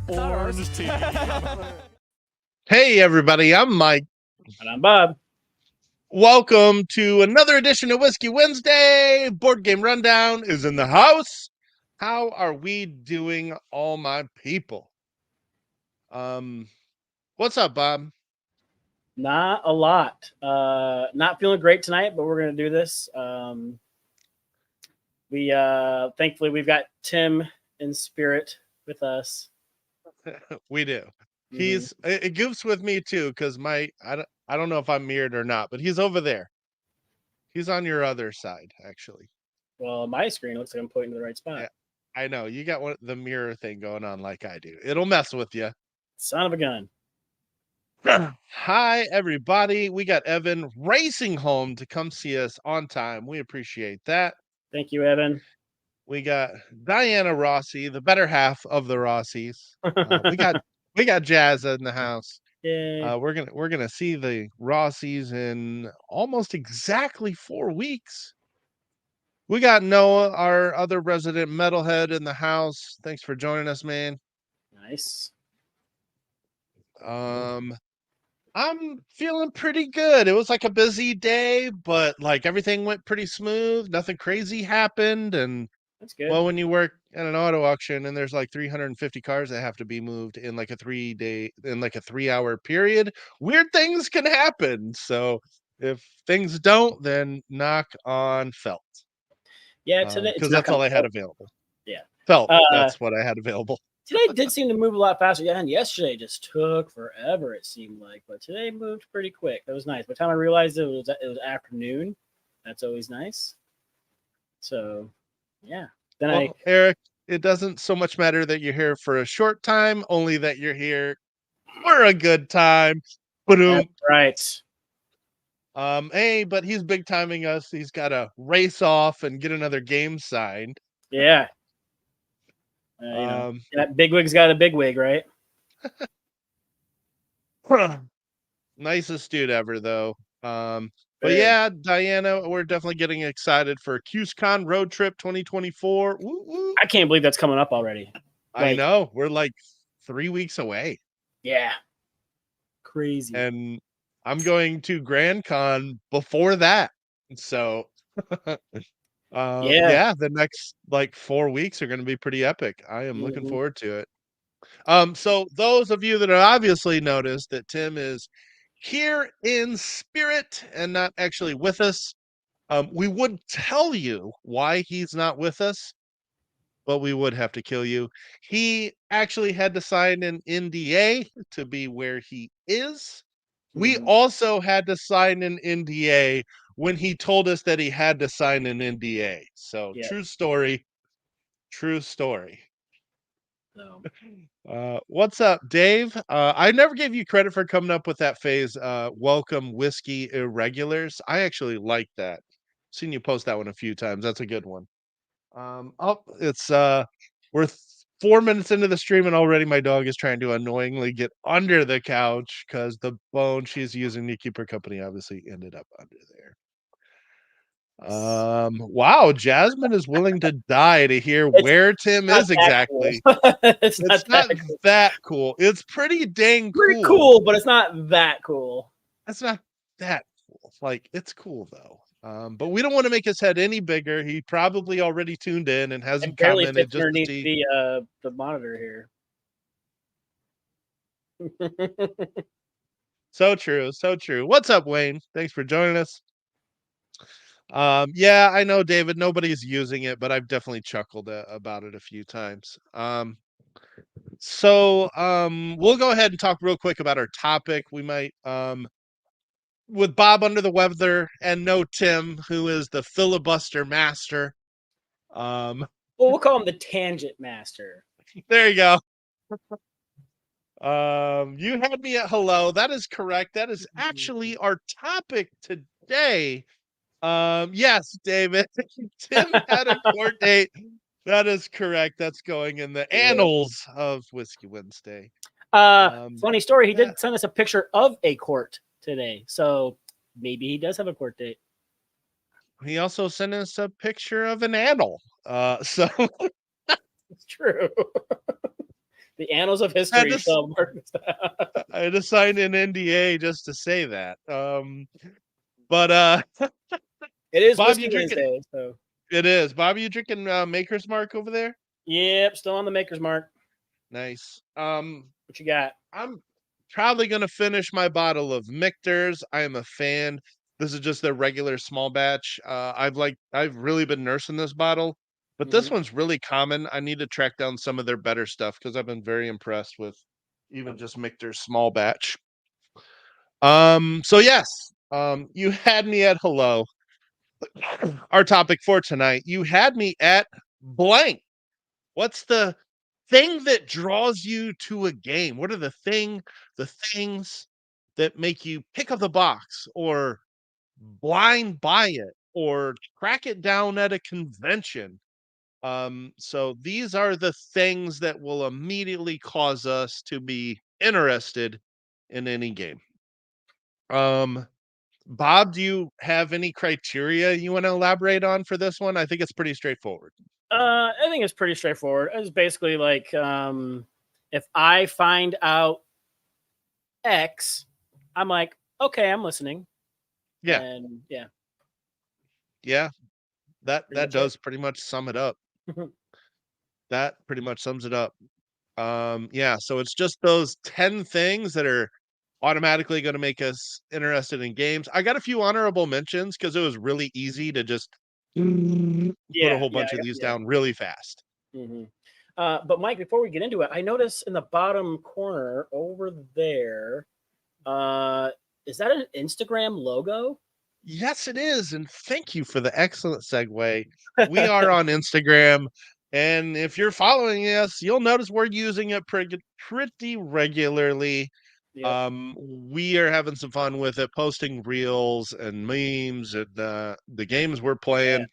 Orange tea. Hey, everybody, I'm Mike. And I'm Bob. Welcome to another edition of Whiskey Wednesday. Board Game Rundown is in the house. How are we doing, all my people? What's up, Bob? Not a lot. Not feeling great tonight, but we're gonna do this. We thankfully we've got Tim in spirit with us. We do. Mhm. It goofs with me too, because I don't know if I'm mirrored or not, but he's over there. He's on your other side, actually. Well, my screen looks like I'm pointing to the right Yeah, spot. I know you got the mirror thing going on like I do. It'll mess with you. Son of a gun. Hi, everybody. We got Evan racing home to come see us on time. We appreciate that. Thank you, Evan. We got Diana Rossi, the better half of the Rossies. We got Jazz in the house. Yay. We're gonna see the Rossies in almost exactly 4 weeks. We got Noah, our other resident metalhead, in the house. Thanks for joining us, man. Nice. I'm feeling pretty good. It was like a busy day, but like everything went pretty smooth. Nothing crazy happened. And That's good. well, when you work at an auto auction and there's like 350 cars that have to be moved in like a 3-hour period, weird things can happen. So if things don't, then knock on felt. Yeah, today it's Because not that's all gonna I had available. Yeah. Felt. That's what I had available. Today did seem to move a lot faster. Yeah, and yesterday just took forever, it seemed like. But today moved pretty quick. That was nice. By the time I realized it was afternoon, that's always nice. So, yeah. Then Well, Eric, it doesn't so much matter that you're here for a short time, only that you're here for a good time. That's right. Hey, but he's big timing us. He's got to race off and get another game signed. Yeah. That bigwig's got a big wig, right? Nicest dude ever, though. But yeah, Diana, we're definitely getting excited for QSCon Road Trip 2024. Woo, woo. I can't believe that's coming up already. I know. We're like 3 weeks away. Yeah. Crazy. And I'm going to Grand Con before that. So yeah, the next like 4 weeks are going to be pretty epic. I am looking forward to it. So those of you that have obviously noticed that Tim is here in spirit and not actually with us, we would tell you why he's not with us, but we would have to kill you. He actually had to sign an NDA to be where he is. We also had to sign an NDA when he told us that he had to sign an NDA. So true story. True story. What's up, Dave? I never gave you credit for coming up with that phase, welcome whiskey irregulars. I actually like that. Seen you post that one a few times. That's a good one. It's we're 4 minutes into the stream and already my dog is trying to annoyingly get under the couch because the bone she's using to keep her company obviously ended up under there. Wow, Jasmine is willing to die to hear where Tim is exactly. Cool. it's not that cool. It's pretty dang cool. Pretty cool, but it's not that cool. It's not that cool. Like, it's cool though. But we don't want to make his head any bigger. He probably already tuned in and hasn't commented just underneath to see the monitor here. So true, so true. What's up, Wayne? Thanks for joining us. Yeah, I know, David. Nobody's using it, but I've definitely chuckled about it a few times. So we'll go ahead and talk real quick about our topic. We might with Bob under the weather and no Tim, who is the filibuster master. Well, we'll call him the tangent master. There you go. You had me at hello. That is correct. That is actually our topic today. Yes, David. Tim had a court date. That is correct. That's going in the annals of Whiskey Wednesday. Funny story. He did send us a picture of a court today, so maybe he does have a court date. He also sent us a picture of an annal. So it's true. The annals of I had history to, shall mark this down. I had to sign an NDA just to say that. But It is Bob, you Whiskey drinking? Wednesday, so It is. Bob, you drinking Maker's Mark over there? yep, still on the maker's mark. Nice. What you got? I'm probably gonna finish my bottle of Michter's. I am a fan. This is just their regular small batch. I've really been nursing this bottle, but this Mm-hmm. one's really common. I need to track down some of their better stuff because I've been very impressed with even just Michter's small batch. So yes, you had me at hello. Our topic for tonight, you had me at blank. What's the thing that draws you to a game? What are the things that make you pick up the box or blind buy it or track it down at a convention? So these are the things that will immediately cause us to be interested in any game. Um, Bob, do you have any criteria you want to elaborate on for this one? I think it's pretty straightforward. I think it's pretty straightforward. It's basically like if I find out X, I'm like, okay, I'm listening, Yeah, and yeah, yeah, pretty that much it. does pretty much sum it up. That pretty much sums it up. Yeah, so it's just those 10 things that are automatically going to make us interested in games. I got a few honorable mentions because it was really easy to just put a Yeah, whole yeah, bunch of these yeah. down really fast. hmm but Mike, before we get into it, I noticed in the bottom corner over there, uh, is that an Instagram logo? Yes, it is. And thank you for the excellent segue. We are on Instagram. And if you're following us, you'll notice we're using it pretty regularly. Yep. We are having some fun with it, posting reels and memes and the games we're Yeah. playing.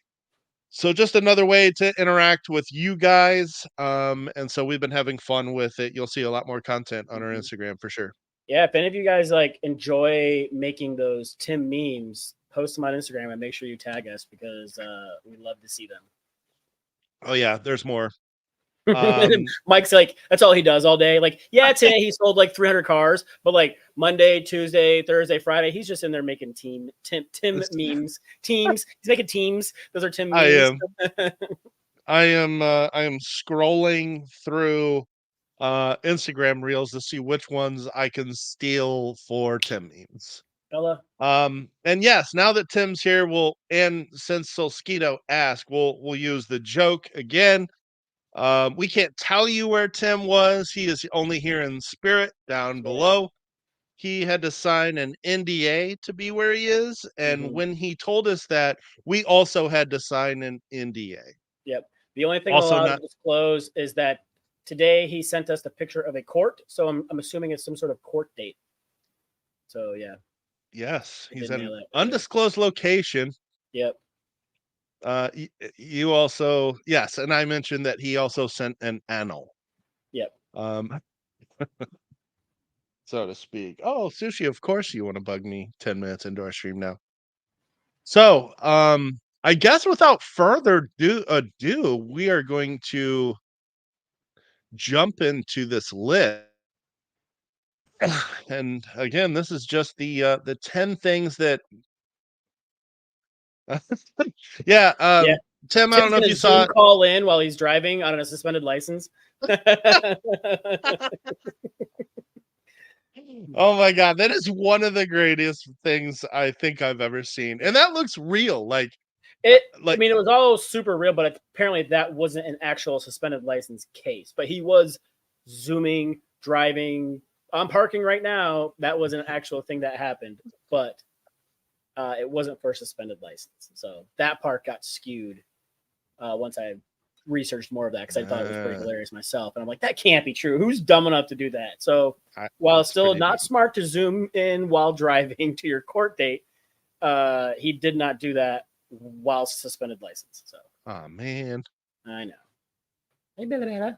So just another way to interact with you guys. And so we've been having fun with it. You'll see a lot more content on our Mhm. Instagram for sure. Yeah. If any of you guys like enjoy making those Tim memes, post them on Instagram and make sure you tag us because we love to see them. Oh yeah, there's more. And Um, Mike's like, that's all he does all day. Like, yeah, today he sold like 300 cars, but like Monday, Tuesday, Thursday, Friday, he's just in there making Tim memes. Teams. He's making teams. Those are Tim I memes. am I am scrolling through Instagram reels to see which ones I can steal for Tim memes. Bella. And yes, now that Tim's here, and since Solskito asked, we'll use the joke again. We can't tell you where Tim was. He is only here in spirit down Yeah. below. He had to sign an NDA to be where he is, and hmm when he told us that, we also had to sign an NDA. Yep. The only thing I'm Also allowed to not disclose is that today he sent us the picture of a court. So I'm assuming it's some sort of court date. So yeah, yes, I he's did at an nail that right there. undisclosed location. Yep. You also, yes, and I mentioned that he also sent an annal, Yep. um, so to speak. Oh, Sushi, of course you want to bug me 10 minutes into our stream now. So, I guess without further ado, we are going to jump into this list. And again, this is just the 10 things that yeah, Yeah. Tim, I don't Tim's know if gonna you saw Zoom it. call in while he's driving on a suspended license. Oh my god, that is one of the greatest things I think I've ever seen. And that looks real. Uh, I like mean, it was all super real, but apparently that wasn't an actual suspended license case. But he was zooming, driving. I'm parking right now. That was an actual thing that happened, but it wasn't for a suspended license. So that part got skewed once I researched more of that because I thought it was pretty uh, hilarious myself. And I'm like, that can't be true. Who's dumb enough to do that? So while it's that's still pretty not neat. smart to zoom in while driving to your court date, he did not do that while suspended license. So Oh man. I know. Hey, banana.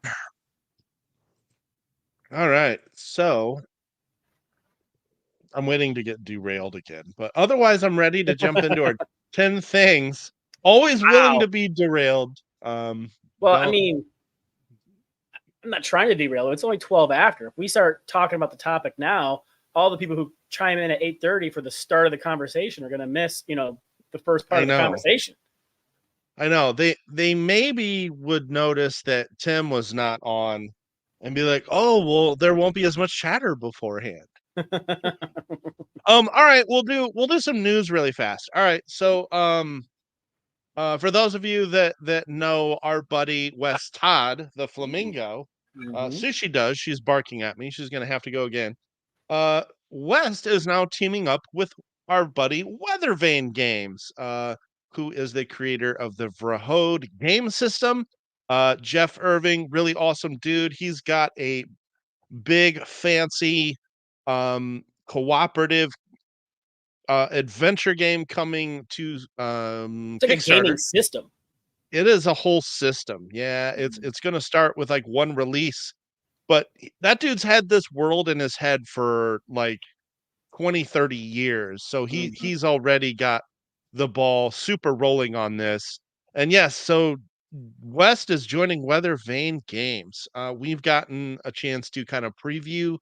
All right. So I'm waiting to get derailed again. But otherwise I'm ready to jump into our 10 things. Always willing Wow. to be derailed. Well, I Don't mean, I'm not trying to derail it. It's only 12 after. If we start talking about the topic now, all the people who chime in at 8:30 for the start of the conversation are going to miss, the first part I of the know. conversation. I know. They maybe would notice that Tim was not on and be like, "Oh, well, there won't be as much chatter beforehand." All right, we'll do some news really fast. All right. So, for those of you that know our buddy Wes Todd, the flamingo, Mm-hmm. Sushi does. She's barking at me. She's gonna have to go again. West is now teaming up with our buddy Weathervane Games, who is the creator of the Vrahode game system. Jeff Irving, really awesome dude. He's got a big, fancy, cooperative adventure game coming to It's like a Kickstarter. gaming system. It is a whole system. Yeah, it's Mhm. it's going to start with like one release, but that dude's had this world in his head for like 20, 30 years. So Mhm. he's already got the ball super rolling on this. And yes, so West is joining Weather Vane Games. We've gotten a chance to kind of preview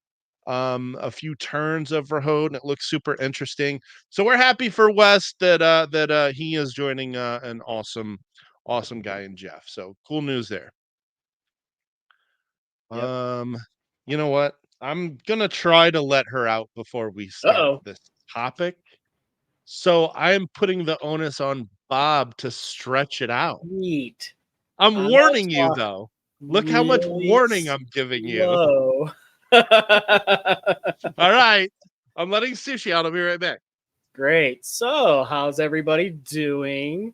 a few turns of Rahode, and it looks super interesting. So we're happy for West that he is joining an awesome guy in Jeff. So cool news there. Yep. Um, you know what? I'm gonna try to let her out before we start Uh-oh. this topic. So I'm putting the onus on Bob to stretch it out. Neat. I'm I'm going warning to you talk though. Look how much really warning I'm giving you. slow. All right. I'm letting Sushi out. I'll be right back. Great. So, how's everybody doing?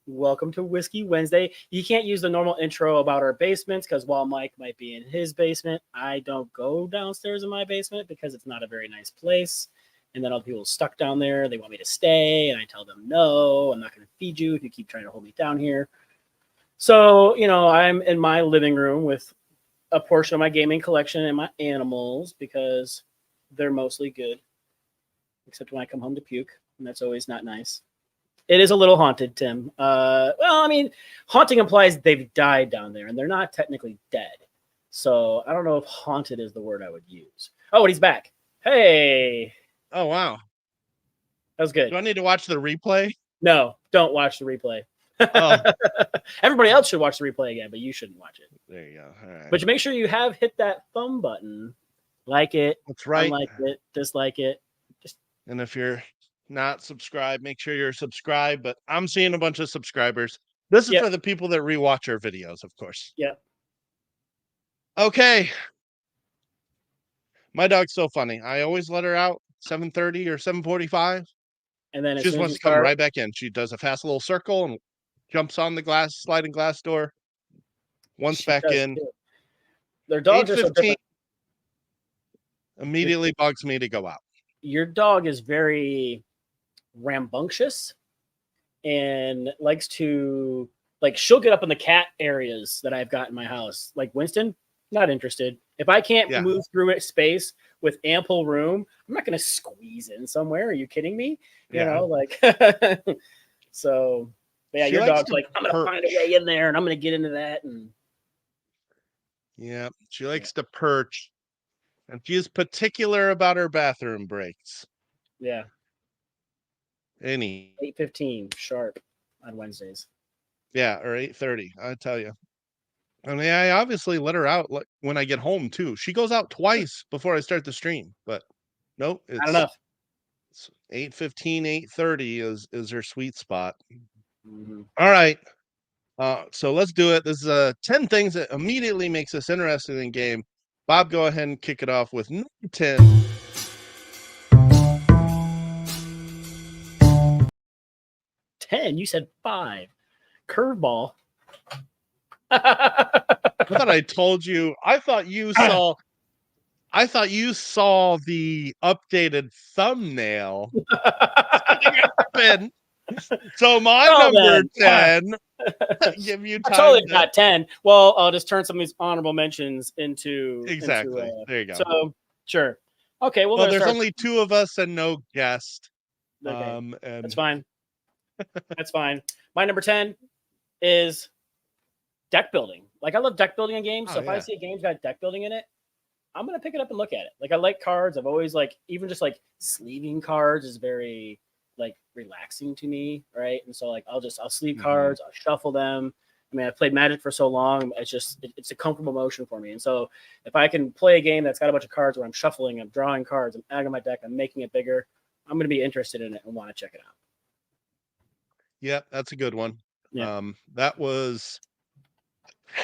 Welcome to Whiskey Wednesday. You can't use the normal intro about our basements because while Mike might be in his basement, I don't go downstairs in my basement because it's not a very nice place. And then other people are stuck down there. They want me to stay, and I tell them no, I'm not going to feed you if you keep trying to hold me down here. So, I'm in my living room with a portion of my gaming collection and my animals because they're mostly good, except when I come home to puke, and that's always not nice. It is a little haunted, Tim. Well, I mean, haunting implies they've died down there, and they're not technically dead. So I don't know if haunted is the word I would use. Oh, and he's back. Hey, Oh wow. that was good. Do I need to watch the replay? No, don't watch the replay. Oh, Everybody else should watch the replay again, but you shouldn't watch it. there you go. All right. But you make sure you have hit that thumb button, like it, That's right. unlike it, dislike it. Just And if you're not subscribed, make sure you're subscribed. But I'm seeing a bunch of subscribers. This is yep, for the people that rewatch our videos, of course. yep. Okay. My dog's so funny. I always let her out 7:30 or 7:45. And then She as just soon as wants you to come start, right back in. She does a fast little circle and jumps on the sliding glass door. Once she back does in. too. Their dogs are so 8:15 different. immediately bugs me to go out. Your dog is very rambunctious and likes to she'll get up in the cat areas that I've got in my house. Like Winston, not interested. If I can't Yeah. move through a space with ample room, I'm not going to squeeze in somewhere. Are you kidding me? Yeah. So yeah, She your likes dog's to like, I'm going to perch. find a way in there and I'm going to get into that. And Yeah. She likes to perch. And she is particular about her bathroom breaks. yeah, Any. 8:15 sharp on Wednesdays. Yeah, or 8:30. I tell you. I mean, I obviously let her out when I get home too. She goes out twice before I start the stream, but nope, Not it's enough. 8:15, 8:30 is her sweet spot. Mm-hmm. All right. So let's do it. This is 10 things that immediately makes us interested in game. Bob, go ahead and kick it off with number 10. 10. You said 5. Curveball. I thought I told you. I thought you saw the updated thumbnail. Something happened. So my Well number then. 10 give you I time totally to got 10. Well, I'll just turn some of these honorable mentions into exactly. There you go. So sure. Okay, well, Well, there's only 2 of us and no guest. Okay, And that's fine. That's fine. My number 10 is deck building. Like I love deck building in games, so Oh if I yeah. see a game's got deck building in it, I'm gonna pick it up and look at it. Like I like cards. I've always like even just like sleeving cards is very like relaxing to me, right? And so like I'll sleeve Hmm. cards, I'll shuffle them. I mean, I've played Magic for so long; it's just it's a comfortable motion for me. And so if I can play a game that's got a bunch of cards where I'm shuffling, I'm drawing cards, I'm adding my deck, I'm making it bigger, I'm gonna be interested in it and want to check it out. Yeah, that's a good one. Yeah, That was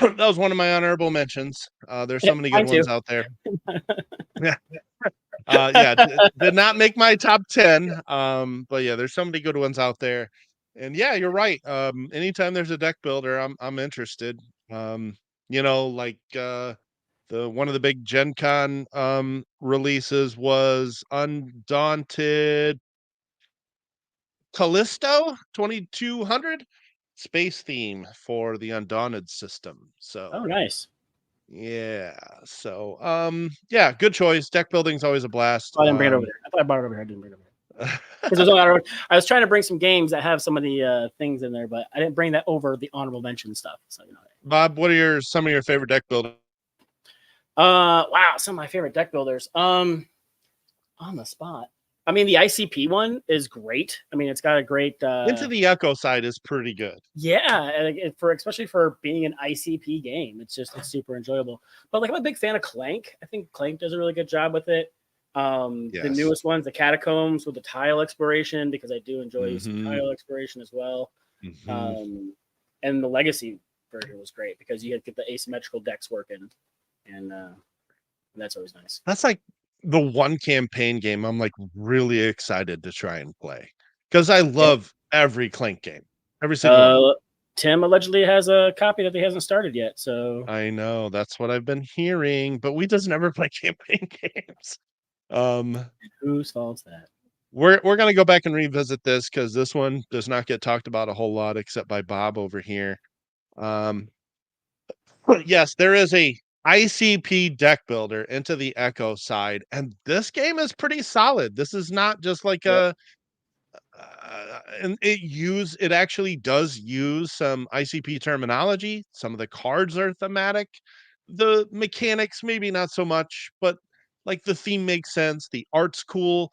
that was one of my honorable mentions. There's yeah, so many good mine too. ones out there. Yeah. Yeah, did not make my top 10. But yeah, there's so many good ones out there. And yeah, you're right. Anytime there's a deck builder, I'm interested. Um, like the one of the big Gen Con releases was Undaunted Callisto 2200 space theme for the Undaunted system. Oh, So nice. yeah. So yeah, good choice. Deck building's always a blast. Oh, I didn't bring it over there. I thought I brought it over here. I didn't bring it over there. Because there's only I was trying to bring some games that have some of the things in there, but I didn't bring that over the honorable mention stuff. So you know. Bob, what are some of your favorite deck builders? Wow, some of my favorite deck builders. On the spot. I mean, the ICP one is great. I mean, it's got a great. Into the Echo side is pretty good. Yeah, and for especially for being an ICP game, it's super enjoyable. But like I'm a big fan of Clank. I think Clank does a really good job with it. The Yes. newest ones, the Catacombs with the tile exploration, because I do enjoy some Mm-hmm. tile exploration as well. Mm-hmm. And the Legacy version was great because you had to get the asymmetrical decks working, and that's always nice. That's like the one campaign game I'm like really excited to try and play because I Yeah. love every Clank game, every single one. Uh, Tim allegedly has a copy that he hasn't started yet, so I know that's what I've been hearing, but we does never play campaign games. Um, whose fault's that? we're gonna go back and revisit this because this one does not get talked about a whole lot except by Bob over here. Um, yes, there is a ICP deck builder into the Echo side, and this game is pretty solid. This is not just like Yep, and it actually does use some ICP terminology. Some of the cards are thematic. The mechanics maybe not so much, but like the theme makes sense. The art's cool.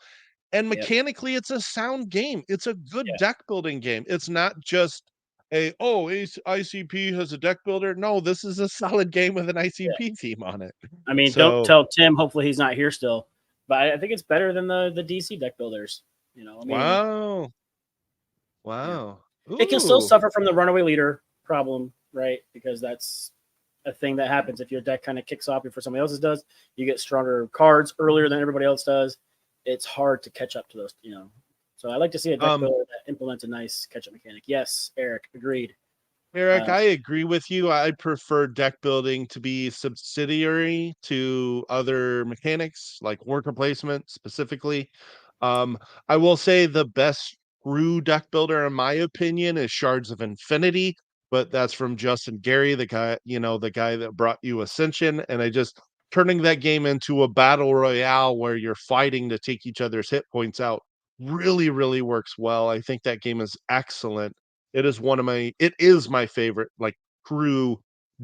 And yep, mechanically, it's a sound game. It's a good yeah, deck building game. It's not just ICP has a deck builder. No, this is a solid game with an yeah. ICP theme on it. I mean, don't So tell Tim. Hopefully, he's not here still. But I think it's better than the DC deck builders. You know, I mean, wow. yeah, Wow. it can still Ooh. suffer from the runaway leader problem, right? Because that's a thing that happens if your deck kind of kicks off before somebody else's does. You get stronger cards earlier than everybody else does. It's hard to catch up to those, you know. So I like to see a deck Um, builder that implements a nice catch-up mechanic. Yes, Eric, agreed. Eric, Uh, I agree with you. I prefer deck building to be subsidiary to other mechanics, like worker placement specifically. Um, I will say the best true deck builder, in my opinion, is Shards of Infinity, but that's from Justin Gary, the guy that brought you Ascension. And I just turning that game into a battle royale where you're fighting to take each other's hit points out really, really works well. I think that game is excellent. It is my favorite, like, true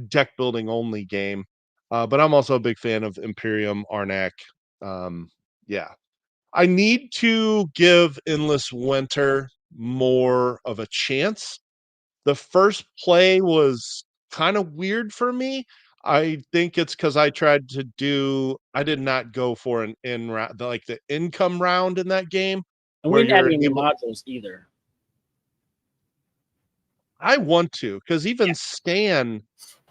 deck building only game. But I'm also a big fan of Imperium Arnak. Yeah. I need to give Endless Winter more of a chance. The first play was kind of weird for me. I think it's because I did not go for an in round, like the income round in that game and we where didn't add you're any new able. modules either. I want to, because Yeah, even Stan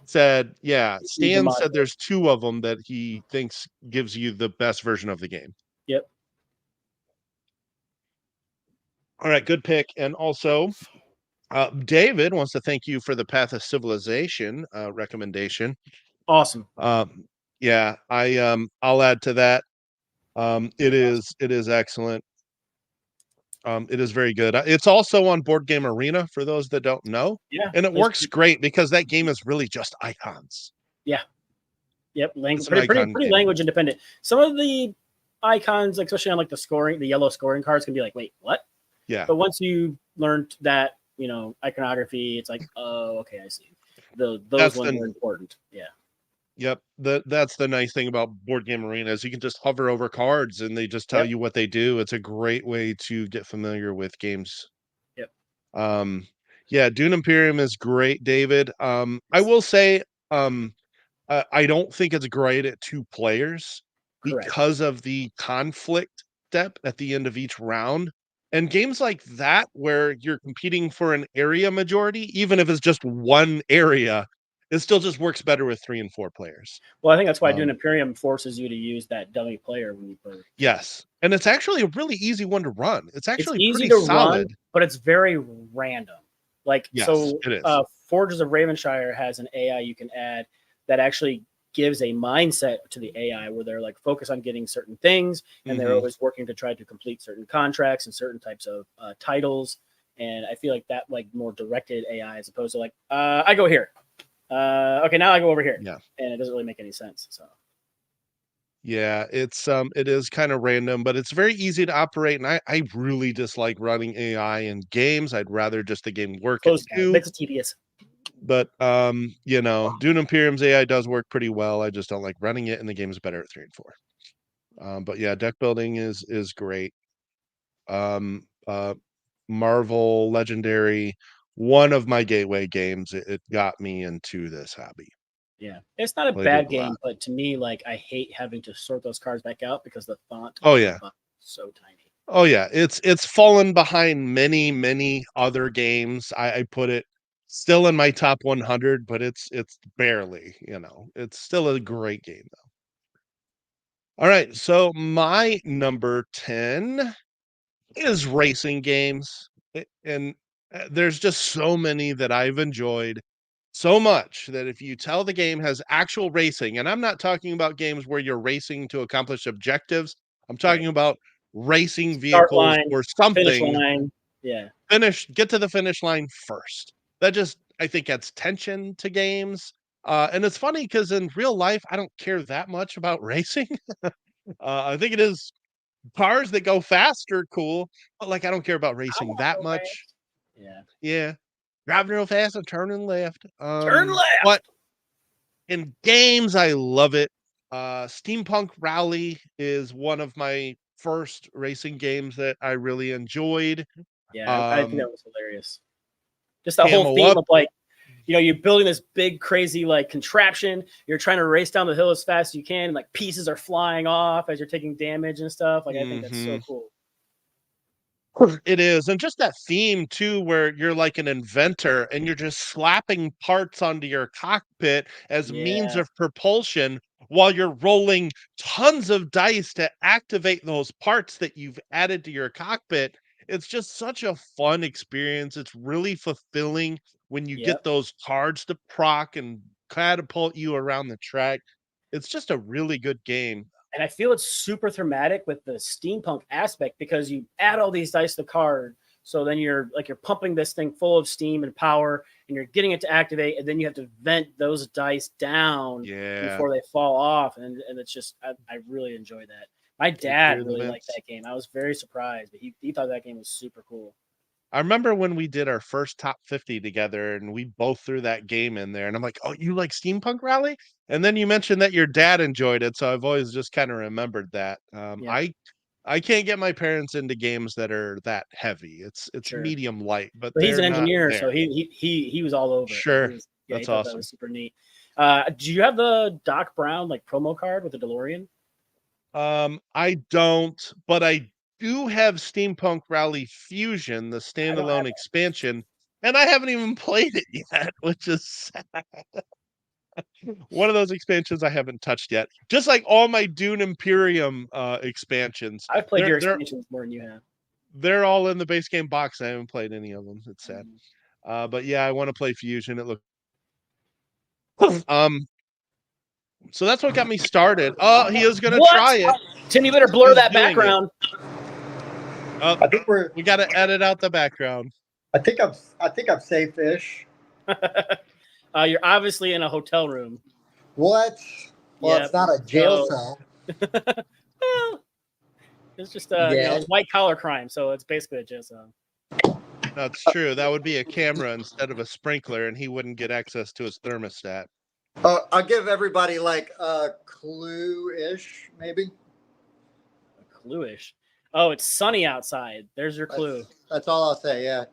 said module. there's two of them that he thinks gives you the best version of the game. Yep. All right, good pick. And also, David wants to thank you for the Path of Civilization recommendation. Awesome. Um, yeah, I'll add to that. Awesome. It is excellent. It is very good. It's also on Board Game Arena for those that don't know, Yeah. and it works great because that game is really just icons. Yeah. Yep. It's an Pretty icon game. language independent. Some of the icons, like, especially on like the yellow scoring cards, can be like, wait, what? Yeah. But once you learned that, you know, iconography, it's like, oh, okay, I see. those That's ones the are important. Yeah. Yep. That's the nice thing about Board Game Arena is you can just hover over cards and they just tell Yep. you what they do. It's a great way to get familiar with games. Yep. Um, yeah, Dune Imperium is great, David. I will say, um, I don't think it's great at 2 players Correct. because of the conflict step at the end of each round. And games like that where you're competing for an area majority, even if it's just 1 area, it still just works better with 3 and 4 players. Well, I think that's why doing Um, Imperium forces you to use that dummy player when you play. yes, and it's actually a really easy one to run. It's It's actually easy pretty to run, solid. but it's very random. Like Yes, it is. Forges of Ravenshire has an AI you can add that actually gives a mindset to the AI where they're like focused on getting certain things and they're Mhm. always working to try to complete certain contracts and certain types of titles. And I feel like that like more directed AI as opposed to like I go here. Okay, now I go over here, Yeah. and it doesn't really make any sense. So Yeah, it is kinda random, but it's very easy to operate, and I really dislike running AI in games. I'd rather just the game work at close that 2, makes it tedious. but, Dune Imperium's AI does work pretty well. I just don't like running it, and the game's better at 3 and 4. But yeah, deck building is great. Um, uh, Marvel Legendary, one of my gateway games. It got me into this hobby. Yeah, it's not a Played it bad a lot. game, but to me, like I hate having to sort those cards back out because the font Oh, on the yeah. bottom is so tiny. Oh, yeah. It's fallen behind many, many other games. I put it still in my top 100, but it's barely, it's still a great game, though. Alright, so my number 10 is racing games, and, there's just so many that I've enjoyed so much that if you tell the game has actual racing, and I'm not talking about games where you're racing to accomplish objectives, I'm Right. talking about racing Start vehicles line, or finish something, line. Yeah. get to the finish line first. That just, I think, adds tension to games, and it's funny because in real life, I don't care that much about racing. I think it is cars that go fast are cool, but, like, I don't care about I racing want to that go much. fast. Yeah. Yeah. Driving real fast and turning left. Turn But left. in games, I love it. Steampunk Rally is one of my first racing games that I really enjoyed. Yeah, I think Um, that was hilarious. Just that whole Camo theme Up. of like, you're building this big, crazy like contraption. You're trying to race down the hill as fast as you can, and like pieces are flying off as you're taking damage and stuff. Like I think that's so Mhm. cool. It is, and just that theme too, where you're like an inventor and you're just slapping parts onto your cockpit as means Yeah. of propulsion while you're rolling tons of dice to activate those parts that you've added to your cockpit. It's just such a fun experience. It's really fulfilling when you get Yep. those cards to proc and catapult you around the track. It's just a really good game. And I feel it's super thematic with the steampunk aspect because you add all these dice to the card. So then you're pumping this thing full of steam and power and you're getting it to activate. And then you have to vent those dice down Yeah, before they fall off. And it's just, I really enjoy that. My it dad clear the really liked vents. that game. I was very surprised, but he thought that game was super cool. I remember when we did our first top 50 together and we both threw that game in there and I'm like, "Oh, you like Steampunk Rally?" And then you mentioned that your dad enjoyed it, so I've always just kinda remembered that. Yep, I can't get my parents into games that are that heavy. It's sure. medium light, but But he's they're an not engineer, so there. he was all over it. Like Sure. he That's thought that awesome. was super neat. Do you have the Doc Brown like promo card with the DeLorean? I don't, but I do have Steampunk Rally Fusion, the I don't have standalone expansion, and I haven't even played it yet, which is sad. One of those expansions I haven't touched yet. Just like all my Dune Imperium expansions. I've played They're your they're expansions more than you have. they're all in the base game box. I haven't played any of them. It's sad. Mm. But yeah, I want to play Fusion. It looks um so that's what got me started. Oh, he is gonna What? try it. Tim, you better blur He's that doing it. background. Oh, I think we're. we gotta edit out the background. I think I'm safe-ish. You're obviously in a hotel room. What? Well, Yep. it's not a jail So, cell. well, it's just Yeah. white collar crime, so it's basically a jail cell. That's true. That would be a camera instead of a sprinkler, and he wouldn't get access to his thermostat. I'll give everybody like a clue-ish, maybe. A clue-ish. Oh, it's sunny outside. There's your clue. That's all I'll say. Yeah,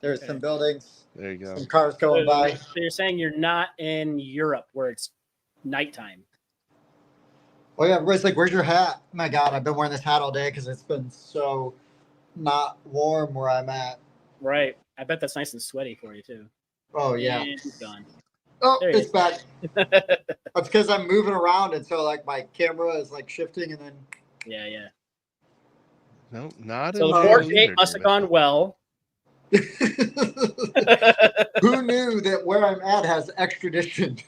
there's Okay. some buildings, There you go. some cars going by. So you're saying you're not in Europe where it's nighttime. Oh yeah, everybody's like, "Where's your hat?" My God, I've been wearing this hat all day because it's been so not warm where I'm at. Right. I bet that's nice and sweaty for you too. Oh yeah. And he's gone. Oh, There he it's is. back. That's because I'm moving around, and so like my camera is like shifting, and then. Yeah. No, not So in the Oh, board June date either, must have David. gone well. Who knew that where I'm at has extradition?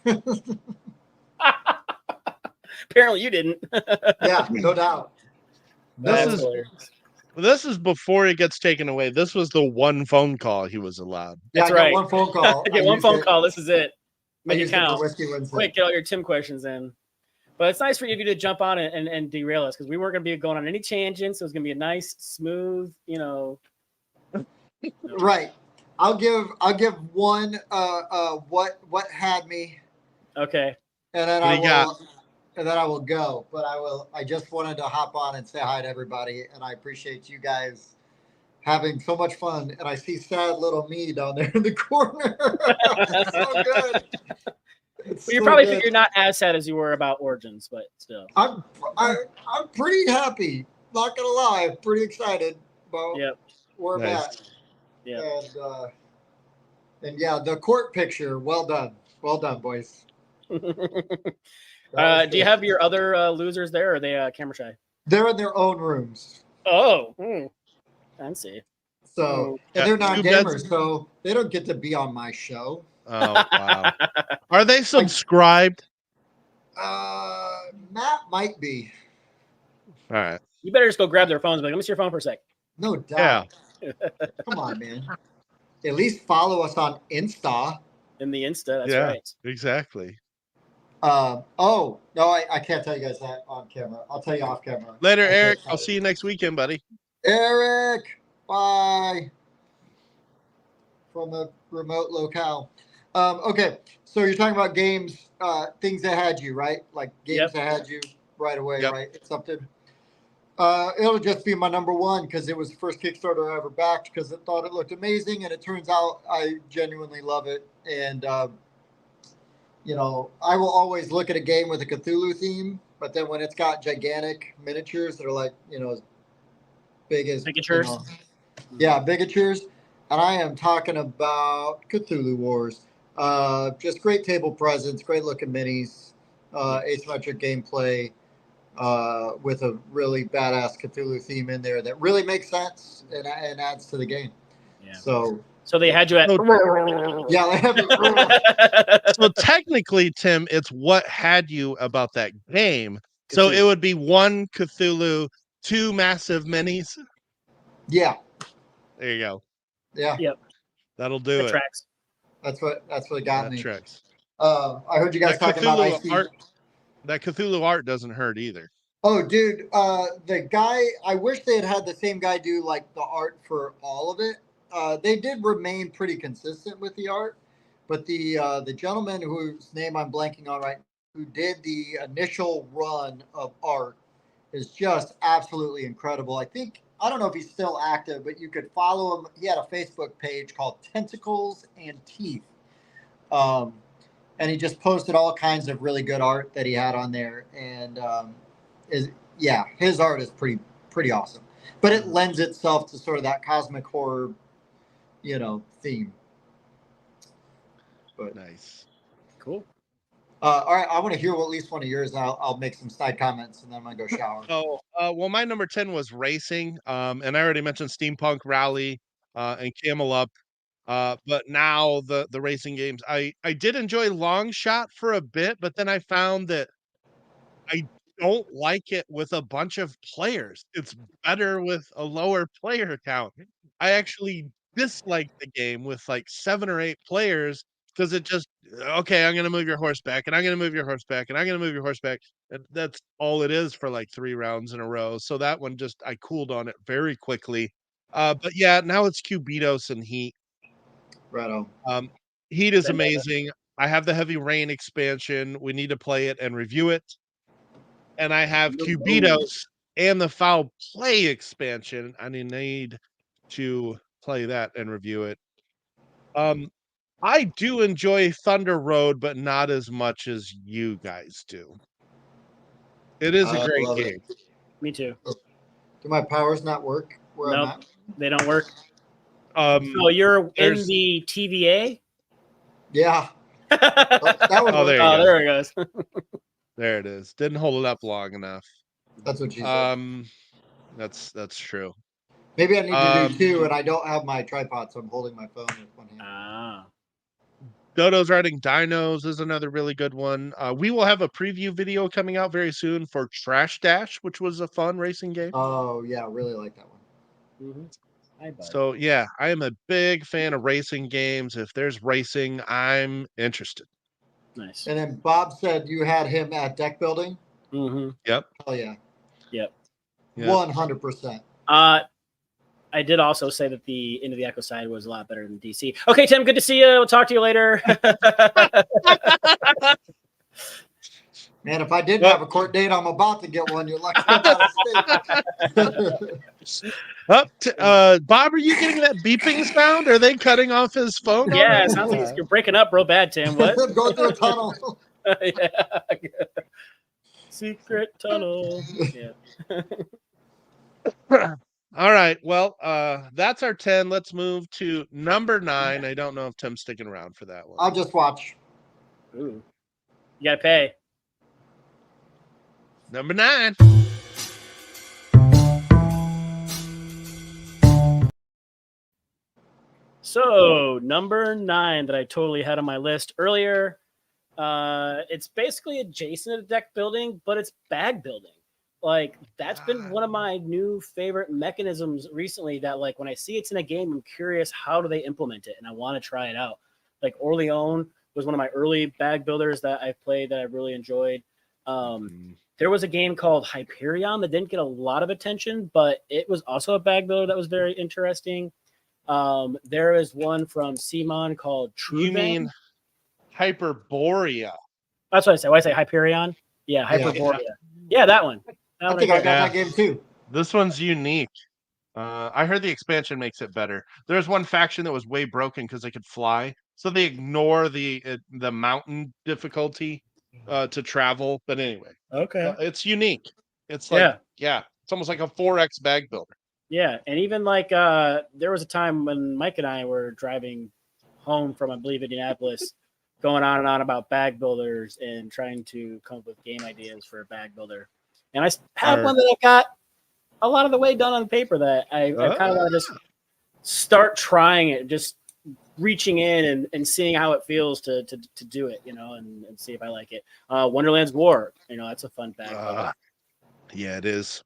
Apparently you didn't. Yeah, no doubt. This No. is This is before he gets taken away. This was the one phone call he was allowed. Yeah, That's I got right. one phone call. I get one phone call. This is it. I Make it used it for count. Whiskey Wednesday. Quick, get all your Tim questions in. But it's nice for you to jump on and derail us because we weren't going to be going on any tangents. It was going to be a nice, smooth, Right. I'll give one. What had me, Okay. and then What I do you got? will, and then I will go. But I just wanted to hop on and say hi to everybody, and I appreciate you guys having so much fun. And I see sad little me down there in the corner. It's so good. It's Well, you so probably good. think you're not as sad as you were about Origins, but still. I'm pretty happy. Not gonna lie, I'm pretty excited about Yep. where I'm Nice. at. Yep. And yeah, the court picture. Well done, boys. Do That was you good. have your other losers there, or are they camera shy? They're in their own rooms, Oh, fancy. so Yeah, and they're too not bad- gamers, so they don't get to be on my show. Oh wow. Are they subscribed? Matt might be, All right. You better just go grab their phones. But let me see your phone for a sec. no doubt. Come on, man. At least follow us on Insta. In the Insta, that's Yeah. right. Exactly. Oh no, I can't tell you guys that on camera. I'll tell you off camera. Later, I'm so Eric. I'll excited. see you next weekend, buddy. Eric, bye. From the remote locale. Okay, so you're talking about games, things that had you, right? Like games Yep. that had you right away, Yep. right? It's something. It'll just be my number one because it was the first Kickstarter I ever backed because I thought it looked amazing, and it turns out I genuinely love it. And I will always look at a game with a Cthulhu theme, but then when it's got gigantic miniatures that are like, as big as Miniatures? yeah, bigatures. And I am talking about Cthulhu Wars. Just great table presence, great looking minis, asymmetric gameplay, with a really badass Cthulhu theme in there that really makes sense and adds to the game. Yeah. So they had you at. yeah, they have So technically, Tim, it's what had you about that game. So it would be one Cthulhu, two massive minis. yeah, There you go. yeah. Yep. That'll do That it. tracks. That's what got That me. tracks. I heard you guys That talking about Cthulhu IC. art. That Cthulhu art doesn't hurt either. Oh, dude, the guy. I wish they had the same guy do like the art for all of it. They did remain pretty consistent with the art, but the gentleman whose name I'm blanking on right, who did the initial run of art, is just absolutely incredible. I don't know if he's still active, but you could follow him. He had a Facebook page called Tentacles and Teeth, and he just posted all kinds of really good art that he had on there, and his art is pretty awesome. But it lends itself to sort of that cosmic horror, theme. But Nice. Cool. all right, I want to hear at least one of yours, and I'll make some side comments, and then I'm gonna go shower. Oh, well, my number 10 was racing. And I already mentioned Steampunk Rally and Camel Up. But now the racing games, I did enjoy Long Shot for a bit, but then I found that I don't like it with a bunch of players. It's better with a lower player count. I actually dislike the game with like 7 or 8 players because it just, okay, I'm gonna move your horse back, and I'm gonna move your horse back, and I'm gonna move your horse back. And that's all it is for like 3 rounds in a row. So that one just I cooled on it very quickly. But yeah, now it's Cubitos and Heat. Right on. Heat is Then, amazing. I have the Heavy Rain expansion. We need to play it and review it. And I have Cubitos and the Foul Play expansion. I need to play that and review it. I do enjoy Thunder Road, but not as much as you guys do. It is a I great love game. it. Me too. Do my powers not work where I'm Nope, at? they don't work. So you're in there's- the TVA? Yeah, Oh, that would Oh, work. there you go. there it goes. There it is. Didn't hold it up long enough. That's what she said. That's true. Maybe I need to do two, and I don't have my tripod, so I'm holding my phone with one hand. Ah. Dodo's Riding Dinos is another really good one. We will have a preview video coming out very soon for Trash Dash, which was a fun racing game. Oh yeah, really like that one. Mm-hmm. Hi, bud. So yeah, I am a big fan of racing games. If there's racing, I'm interested. Nice. And then Bob said you had him at deck building. Mm-hmm. Yep. Hell yeah. Yep. 100%. I did also say that the Into the Echo side was a lot better than DC. Okay, Tim, good to see you. We'll talk to you later. Man, if I didn't have a court date, I'm about to get one. You're lucky I'm out of state. Bob, are you getting that beeping sound? Are they cutting off his phone? Yeah, already? it sounds like you're breaking up real bad, Tim. What? Go through a tunnel. Yeah. Secret tunnel. Yeah. All right. Well, that's our 10. Let's move to number 9. I don't know if Tim's sticking around for that one. I'll just watch. Ooh. You gotta pay. Number 9. So number 9 that I totally had on my list earlier. It's basically adjacent to deck building, but it's bag building. Like that's been one of my new favorite mechanisms recently. That like when I see it's in a game, I'm curious how do they implement it, and I want to try it out. Like Orleans was one of my early bag builders that I've played that I really enjoyed. There was a game called Hyperion that didn't get a lot of attention, but it was also a bag builder that was very interesting. There is one from Simon called True. You mean Hyperborea? That's what I say. Why I say Hyperion? Yeah, Hyperborea. Yeah, that one. I think I got that game too. This one's unique. I heard the expansion makes it better. There's one faction that was way broken because they could fly, so they ignore the mountain difficulty to travel. But anyway, okay, it's unique. It's like it's almost like a 4X bag builder. Yeah, and even like there was a time when Mike and I were driving home from, I believe, Indianapolis, going on and on about bag builders and trying to come up with game ideas for a bag builder. And I have one that I got a lot of the way done on paper that I kind of want to just start trying it, just reaching in and seeing how it feels to do it, and see if I like it. Wonderland's War, that's a fun bag builder. Yeah, it is.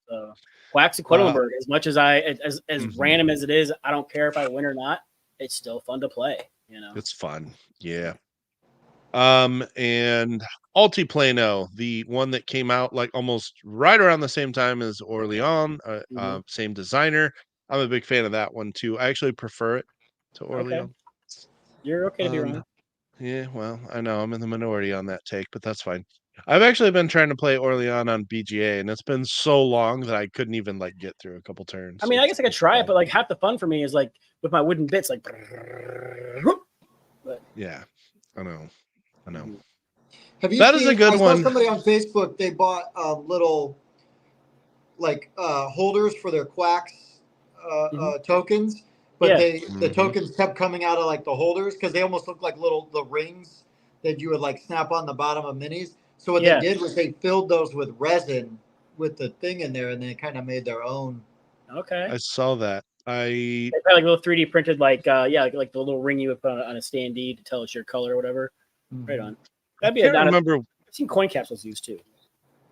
Quacks of Quedlinburg, as much as as random as it is, I don't care if I win or not. It's still fun to play, It's fun. Yeah. And Altiplano, the one that came out like almost right around the same time as Orleans, same designer. I'm a big fan of that one too. I actually prefer it to Orleans. Okay. You're okay to be wrong. Yeah, well, I know I'm in the minority on that take, but that's fine. I've actually been trying to play Orleans on BGA, and it's been so long that I couldn't even like get through a couple turns. I mean, I guess I could try it, but like half the fun for me is like with my wooden bits, like. But, yeah, I know. Have you that seen, is a good I one. saw somebody on Facebook, they bought little like holders for their Quacks tokens, but the tokens kept coming out of like the holders because they almost look like the rings that you would like snap on the bottom of minis. So what they did was they filled those with resin with the thing in there, and they kind of made their own. Okay. I saw that. They had like a little 3D printed, like like the little ring you would put on a standee to tell it's your color or whatever. Right on. That'd be remember. I've seen coin capsules used too.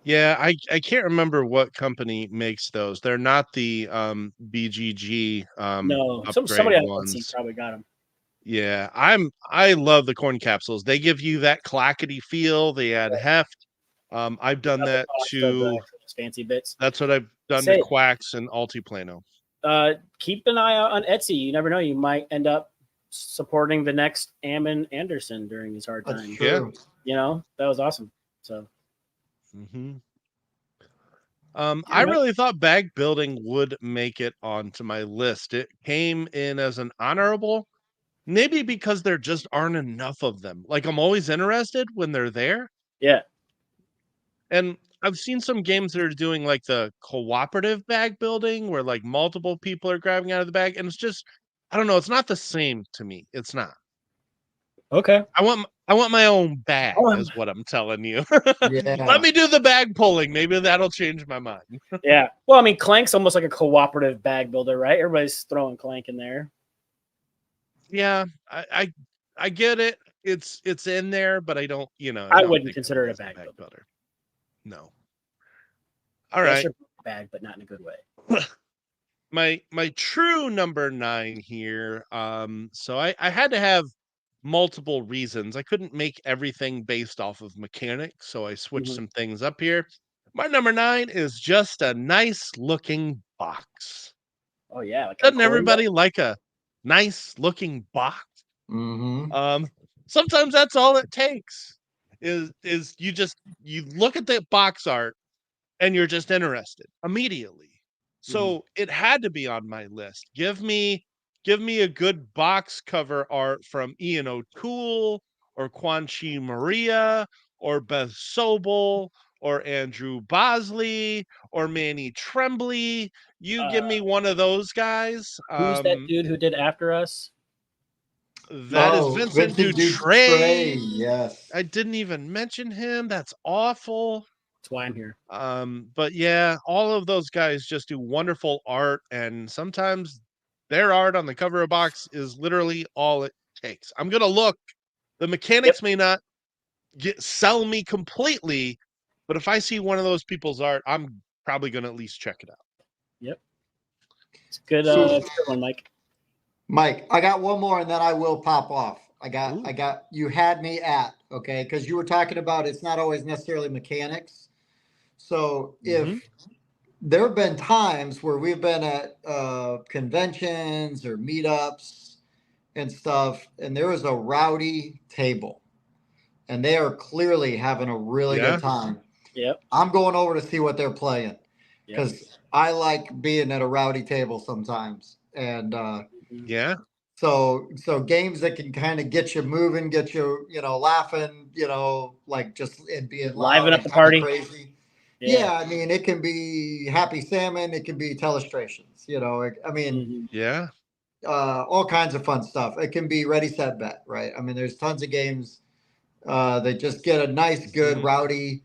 Yeah, I can't remember what company makes those. They're not the BGG no, upgrade somebody ones. probably got them. Yeah, I love the coin capsules. They give you that clackety feel. They add heft. I've done that to fancy bits. That's what I've done to Quacks and Altiplano. keep an eye out on Etsy. You never know. You might end up supporting the next Ammon Anderson during these hard That's times. true. You know, that was awesome. So, I really thought bag building would make it onto my list. It came in as an honorable, maybe because there just aren't enough of them. Like, I'm always interested when they're there. yeah. And I've seen some games that are doing like the cooperative bag building where like multiple people are grabbing out of the bag. And it's just, I don't know, it's not the same to me. It's not. Okay. I want my own bag, Oh, is what I'm telling you. Yeah. Let me do the bag pulling. Maybe that'll change my mind. yeah. Well, I mean, Clank's almost like a cooperative bag builder, right? Everybody's throwing Clank in there. Yeah, I get it. It's in there, but I don't, I don't wouldn't think of consider it a as bag builder. builder. No. All That's right. your bag, but not in a good way. My true number 9 here. So I had to have multiple reasons. I couldn't make everything based off of mechanics, so I switched some things up here. My number 9 is just a nice looking box. Oh yeah, like Doesn't everybody like a nice looking box? Sometimes that's all it takes. Is you look at the box art and you're just interested immediately. So it had to be on my list. Give me a good box cover art from Ian O'Toole or Quan Chi Maria or Beth Sobel or Andrew Bosley or Manny Tremblay. You give me one of those guys. Who's that dude who did After Us? That is Vincent Dutray. Yes. I didn't even mention him. That's awful. That's why I'm here. But yeah, all of those guys just do wonderful art, and sometimes their art on the cover of a box is literally all it takes. I'm gonna look. The mechanics may not sell me completely, but if I see one of those people's art, I'm probably gonna at least check it out. Yep. It's good. Good one, Mike. Mike, I got one more, and then I will pop off. I got. You had me at, okay, because you were talking about it's not always necessarily mechanics. So if there have been times where we've been at conventions or meetups and stuff, and there is a rowdy table, and they are clearly having a really good time. Yep. I'm going over to see what they're playing because I like being at a rowdy table sometimes, and So games that can kind of get you moving, get you, laughing, like just and being liven loud up and the party. Crazy. Yeah, I mean, it can be Happy Salmon, it can be Telestrations, I mean, all kinds of fun stuff. It can be Ready Set Bet, right? I mean, there's tons of games that just get a nice, good, rowdy,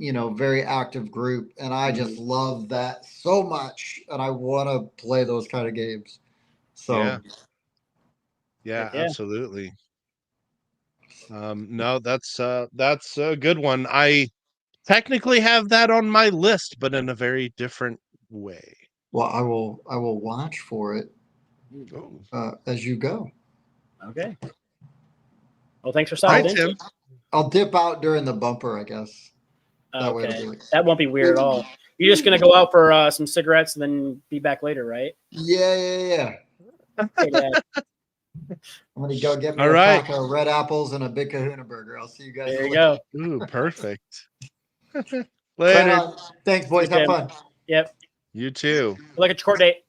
very active group, and I just love that so much, and I want to play those kind of games. So. Yeah, absolutely. No, that's a good one. I technically have that on my list, but in a very different way. Well, I will watch for it as you go. Okay. Well, thanks for stopping in, Tim. I'll dip out during the bumper, I guess. Okay. That won't be weird at all. You're just gonna go out for some cigarettes and then be back later, right? Yeah. Okay, Dad. I'm gonna go get me a pack of Red Apples and a Big Kahuna Burger. I'll see you guys. There you go. Ooh, perfect. Later. Thanks, boys. Have fun. Yep. You too. Like a court date.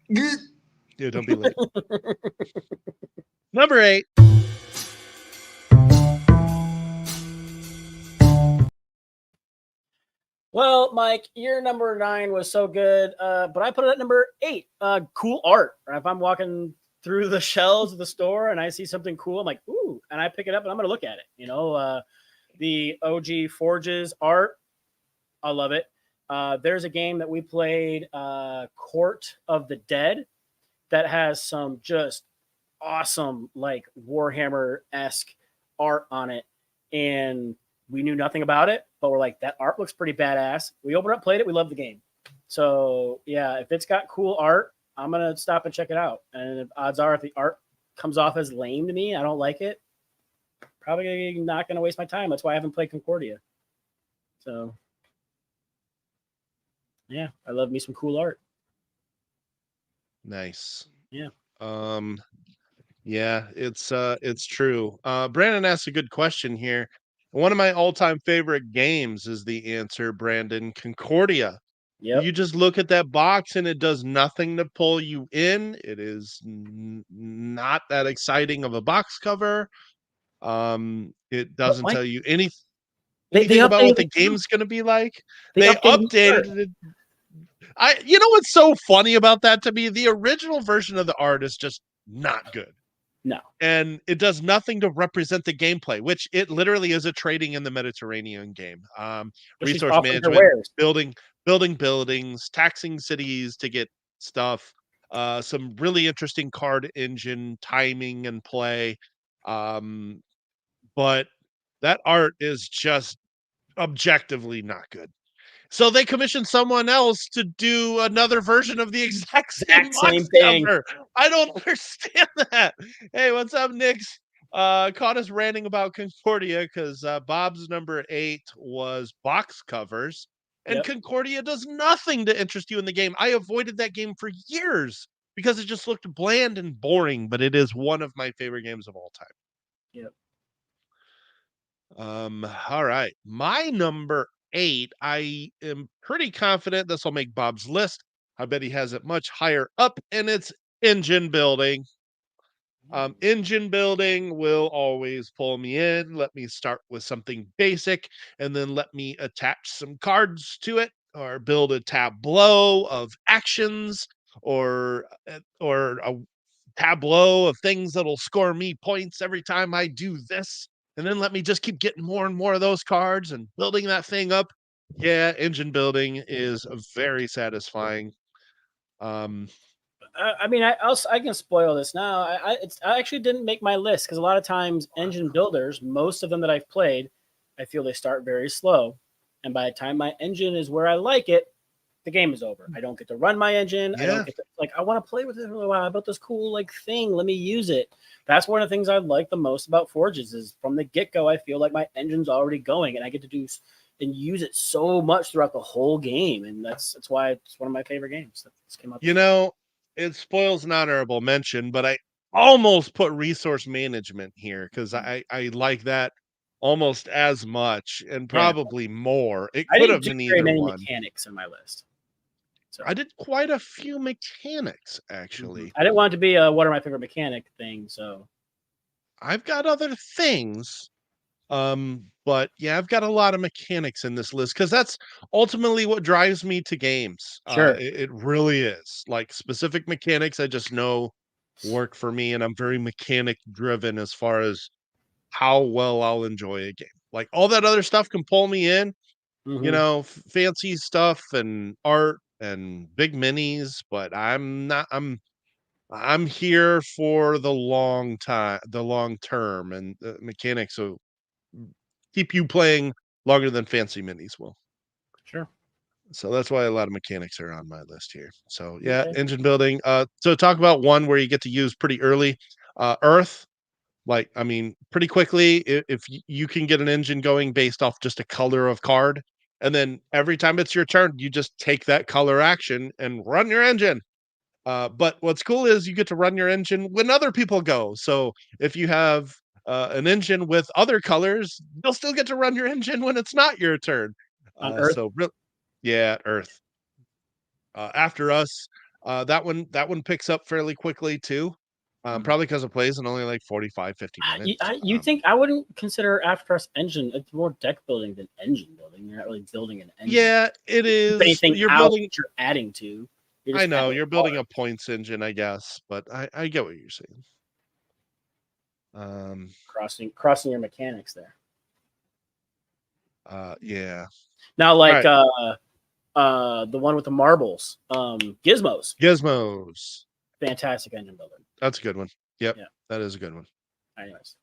Yeah, don't be late. Number 8. Well, Mike, your number 9 was so good, but I put it at number 8. Cool art. If I'm walking through the shelves of the store and I see something cool, I'm like, ooh, and I pick it up and I'm going to look at it. The OG Forges art, I love it. There's a game that we played, Court of the Dead, that has some just awesome, like Warhammer-esque art on it. And we knew nothing about it, but we're like, that art looks pretty badass. We opened up, played it. We love the game. So yeah, if it's got cool art, I'm going to stop and check it out. And odds are if the art comes off as lame to me, I don't like it, probably not going to waste my time. That's why I haven't played Concordia. So yeah, I love me some cool art. Nice. Yeah. Yeah, it's true. Brandon asked a good question here. One of my all-time favorite games is the answer, Brandon, Concordia. Yep. You just look at that box and it does nothing to pull you in. It is not that exciting of a box cover. It But doesn't Mike, tell you they anything about what updated the it too. game's going to be like. They They updated the art. updated it. You know what's so funny about that to me? The original version of the art is just not good. No. And it does nothing to represent the gameplay, which it literally is a trading in the Mediterranean game. But she's Resource offering her management, wares. building buildings, taxing cities to get stuff. Some really interesting card engine timing and play. Um, but that art is just objectively not good. So they commissioned someone else to do another version of the exact same Exact same box thing. cover. I don't understand that. Hey, what's up, Nix? Caught us ranting about Concordia because Bob's number 8 was box covers, and Yep. Concordia does nothing to interest you in the game. I avoided that game for years because it just looked bland and boring, but it is one of my favorite games of all time. Yep. All right. My number 8, I am pretty confident this will make Bob's list. I bet he has it much higher up, and it's engine building. Engine building will always pull me in. Let me start with something basic, and then let me attach some cards to it, or build a tableau of actions, or a tableau of things that'll score me points every time I do this. And then let me just keep getting more and more of those cards and building that thing up. Yeah, engine building is very satisfying. Um, I mean, I can spoil this now. I actually didn't make my list because a lot of times engine builders, most of them that I've played, I feel they start very slow, and by the time my engine is where I like it, the game is over. I don't get to run my engine. I don't yeah, get to, like, I want to play with it for a little while. I built this cool like thing. Let me use it. That's one of the things I like the most about Forges is from the get go. I feel like my engine's already going, and I get to do and use it so much throughout the whole game, and that's why it's one of my favorite games that just came out. you know, it spoils an honorable mention, but I almost put resource management here because I like that almost as much and Yeah, probably more. It I could didn't have do been very either many one. mechanics in my list, so I did quite a few mechanics actually. I didn't want it to be a what are my favorite mechanic thing. So I've got other things. But yeah, I've got a lot of mechanics in this list because that's ultimately what drives me to games. sure. It really is like specific mechanics I just know work for me, and I'm very mechanic driven as far as how well I'll enjoy a game. Like all that other stuff can pull me in, Mm-hmm. fancy stuff and art and big minis, but I'm not. I'm here for the long time, the long term, and the mechanics will keep you playing longer than fancy minis will. Sure. So that's why a lot of mechanics are on my list here. So yeah, Okay. engine building. So talk about one where you get to use pretty early. Earth, like I mean, pretty quickly if you can get an engine going based off just a color of card, and then every time it's your turn, you just take that color action and run your engine. But what's cool is you get to run your engine when other people go. So if you have an engine with other colors, you'll still get to run your engine when it's not your turn. On Earth. Yeah, Earth. After Us, that one picks up fairly quickly too. Probably because it plays in only like 45, 50 minutes. You think I wouldn't consider After Us engine? It's more deck building than engine building. You're not really building an engine. Yeah, it Keep is. anything You're out building. that you're adding to. You're I just know adding you're building parts, a points engine, I guess, but I get what you're saying. crossing your mechanics there. Yeah. Now, All like right. the one with the marbles, Gizmos, Gizmos. fantastic engine builder. That's a good one. Yep, Yeah. that is a good one. Anyways,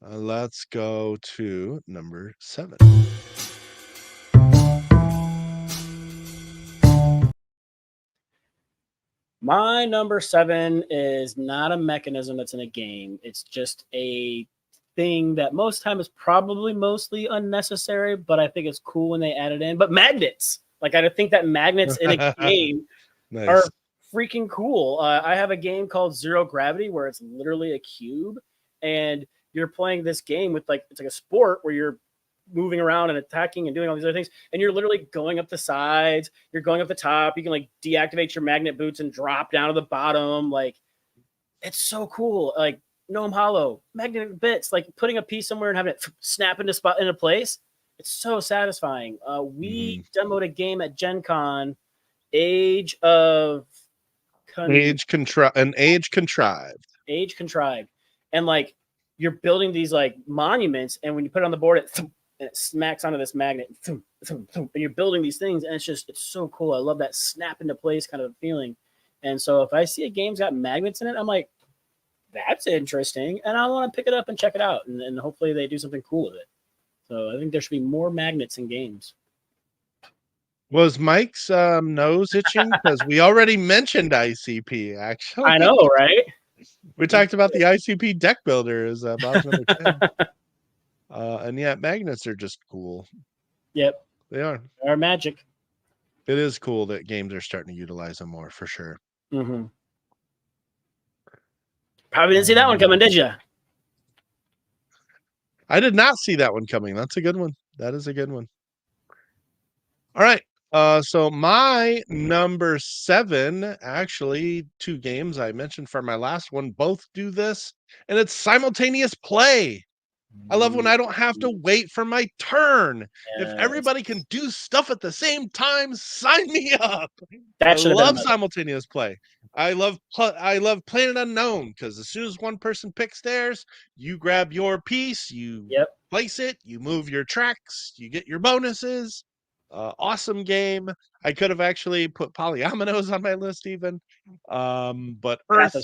Let's go to number 7. my number 7 is not a mechanism that's in a game. It's just a thing that most time is probably mostly unnecessary, but I think it's cool when they add it in. But magnets, like I think that magnets in a game are Nice. freaking cool. I have a game called Zero Gravity where it's literally a cube, and you're playing this game with it's like a sport where you're moving around and attacking and doing all these other things, and you're literally going up the sides, you're going up the top. You can like deactivate your magnet boots and drop down to the bottom. Like, it's so cool. Like Gnome Hollow, magnetic bits, like putting a piece somewhere and having it snap into place. It's so satisfying. We demoed a game at Gen Con, Age Contrived. And like you're building these like monuments, and when you put it on the board, it smacks onto this magnet, and you're building these things, and it's so cool. I love that snap into place kind of feeling. And so if I see a game's got magnets in it, I'm like, that's interesting, and I want to pick it up and check it out, and hopefully they do something cool with it. So I think there should be more magnets in games. Was Mike's nose itching? Because we already mentioned ICP, actually. I know, right? We talked about the ICP deck builder as Bob's number 10. And yeah, magnets are just cool. Yep. They are. They are magic. It is cool that games are starting to utilize them more, for sure. Mm-hmm. Probably didn't see that one coming, did you? I did not see that one coming. That's a good one. That is a good one. All right. So my number 7, actually, 2 games I mentioned for my last one both do this, and it's simultaneous play. I love when I don't have to wait for my turn. Yes. If everybody can do stuff at the same time, sign me up. I love simultaneous play. I love Planet Unknown, because as soon as one person picks theirs, you grab your piece, you place it, you move your tracks, you get your bonuses. Awesome game. I could have actually put Polyominoes on my list even. But Earth,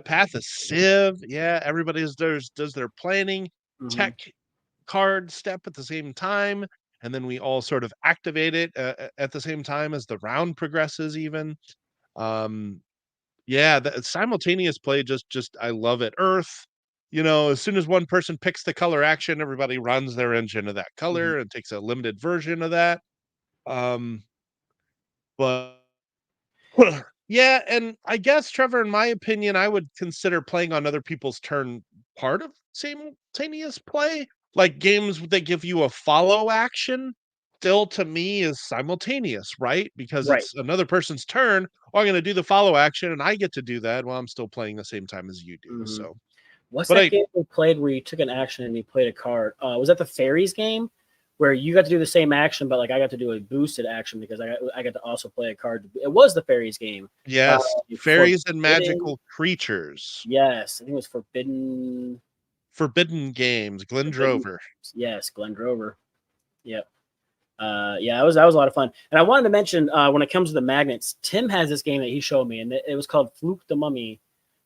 Path of Civ. Yeah, everybody does their planning tech card step at the same time, and then we all sort of activate it at the same time as the round progresses even. The simultaneous play, just I love it. Earth, as soon as one person picks the color action, everybody runs their engine of that color and takes a limited version of that. But yeah, and I guess, Trevor, in my opinion, I would consider playing on other people's turn part of simultaneous play. Like games that give you a follow action, still to me is simultaneous, right? Because it's another person's turn. Oh, I'm going to do the follow action, and I get to do that while I'm still playing the same time as you do. So, what's that game we played where you took an action and you played a card? Was that the Fairies game? Where you got to do the same action, but like I got to do a boosted action because I got to also play a card. It was the Fairies game. Yes, Fairies and Magical Creatures. Yes, I think it was Forbidden Games. Glenn Drover. Yes, Glenn Drover. Yep. That was a lot of fun. And I wanted to mention when it comes to the magnets, Tim has this game that he showed me, and it was called Fluke the Mummy.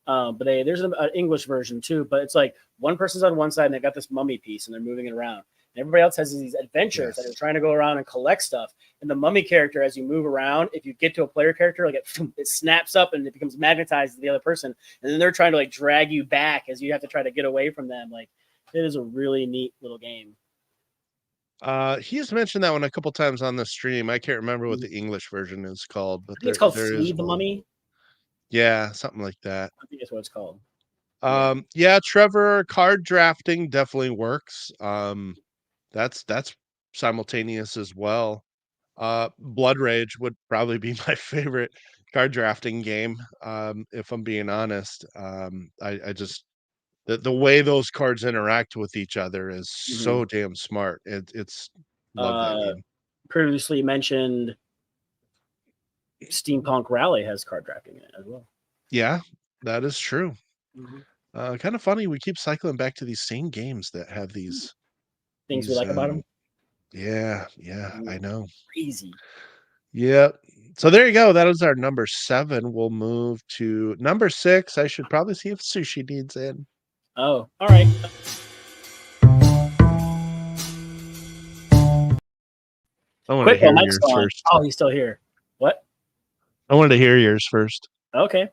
But there's an English version too. But it's like one person's on one side and they got this mummy piece and they're moving it around. Everybody else has these adventures that are trying to go around and collect stuff. And the mummy character, as you move around, if you get to a player character, like it snaps up and it becomes magnetized to the other person. And then they're trying to like drag you back as you have to try to get away from them. Like, it is a really neat little game. He's mentioned that one a couple times on the stream. I can't remember what the English version is called, but it's called Flee the Mummy. Yeah, something like that. I think that's what it's called. Trevor, card drafting definitely works. That's simultaneous as well. Blood Rage would probably be my favorite card drafting game, if I'm being honest. I just the way those cards interact with each other is so damn smart. It's love that game. Previously mentioned Steampunk Rally has card drafting in it as well. Yeah, that is true. Kind of funny. We keep cycling back to these same games that have these things we like about them. Yeah, I know. Crazy. Yeah. So there you go. That is our number 7. We'll move to number 6. I should probably see if Sushi needs in. Oh, all right. I want to hear yours first. Oh, he's still here. What? I wanted to hear yours first. Okay.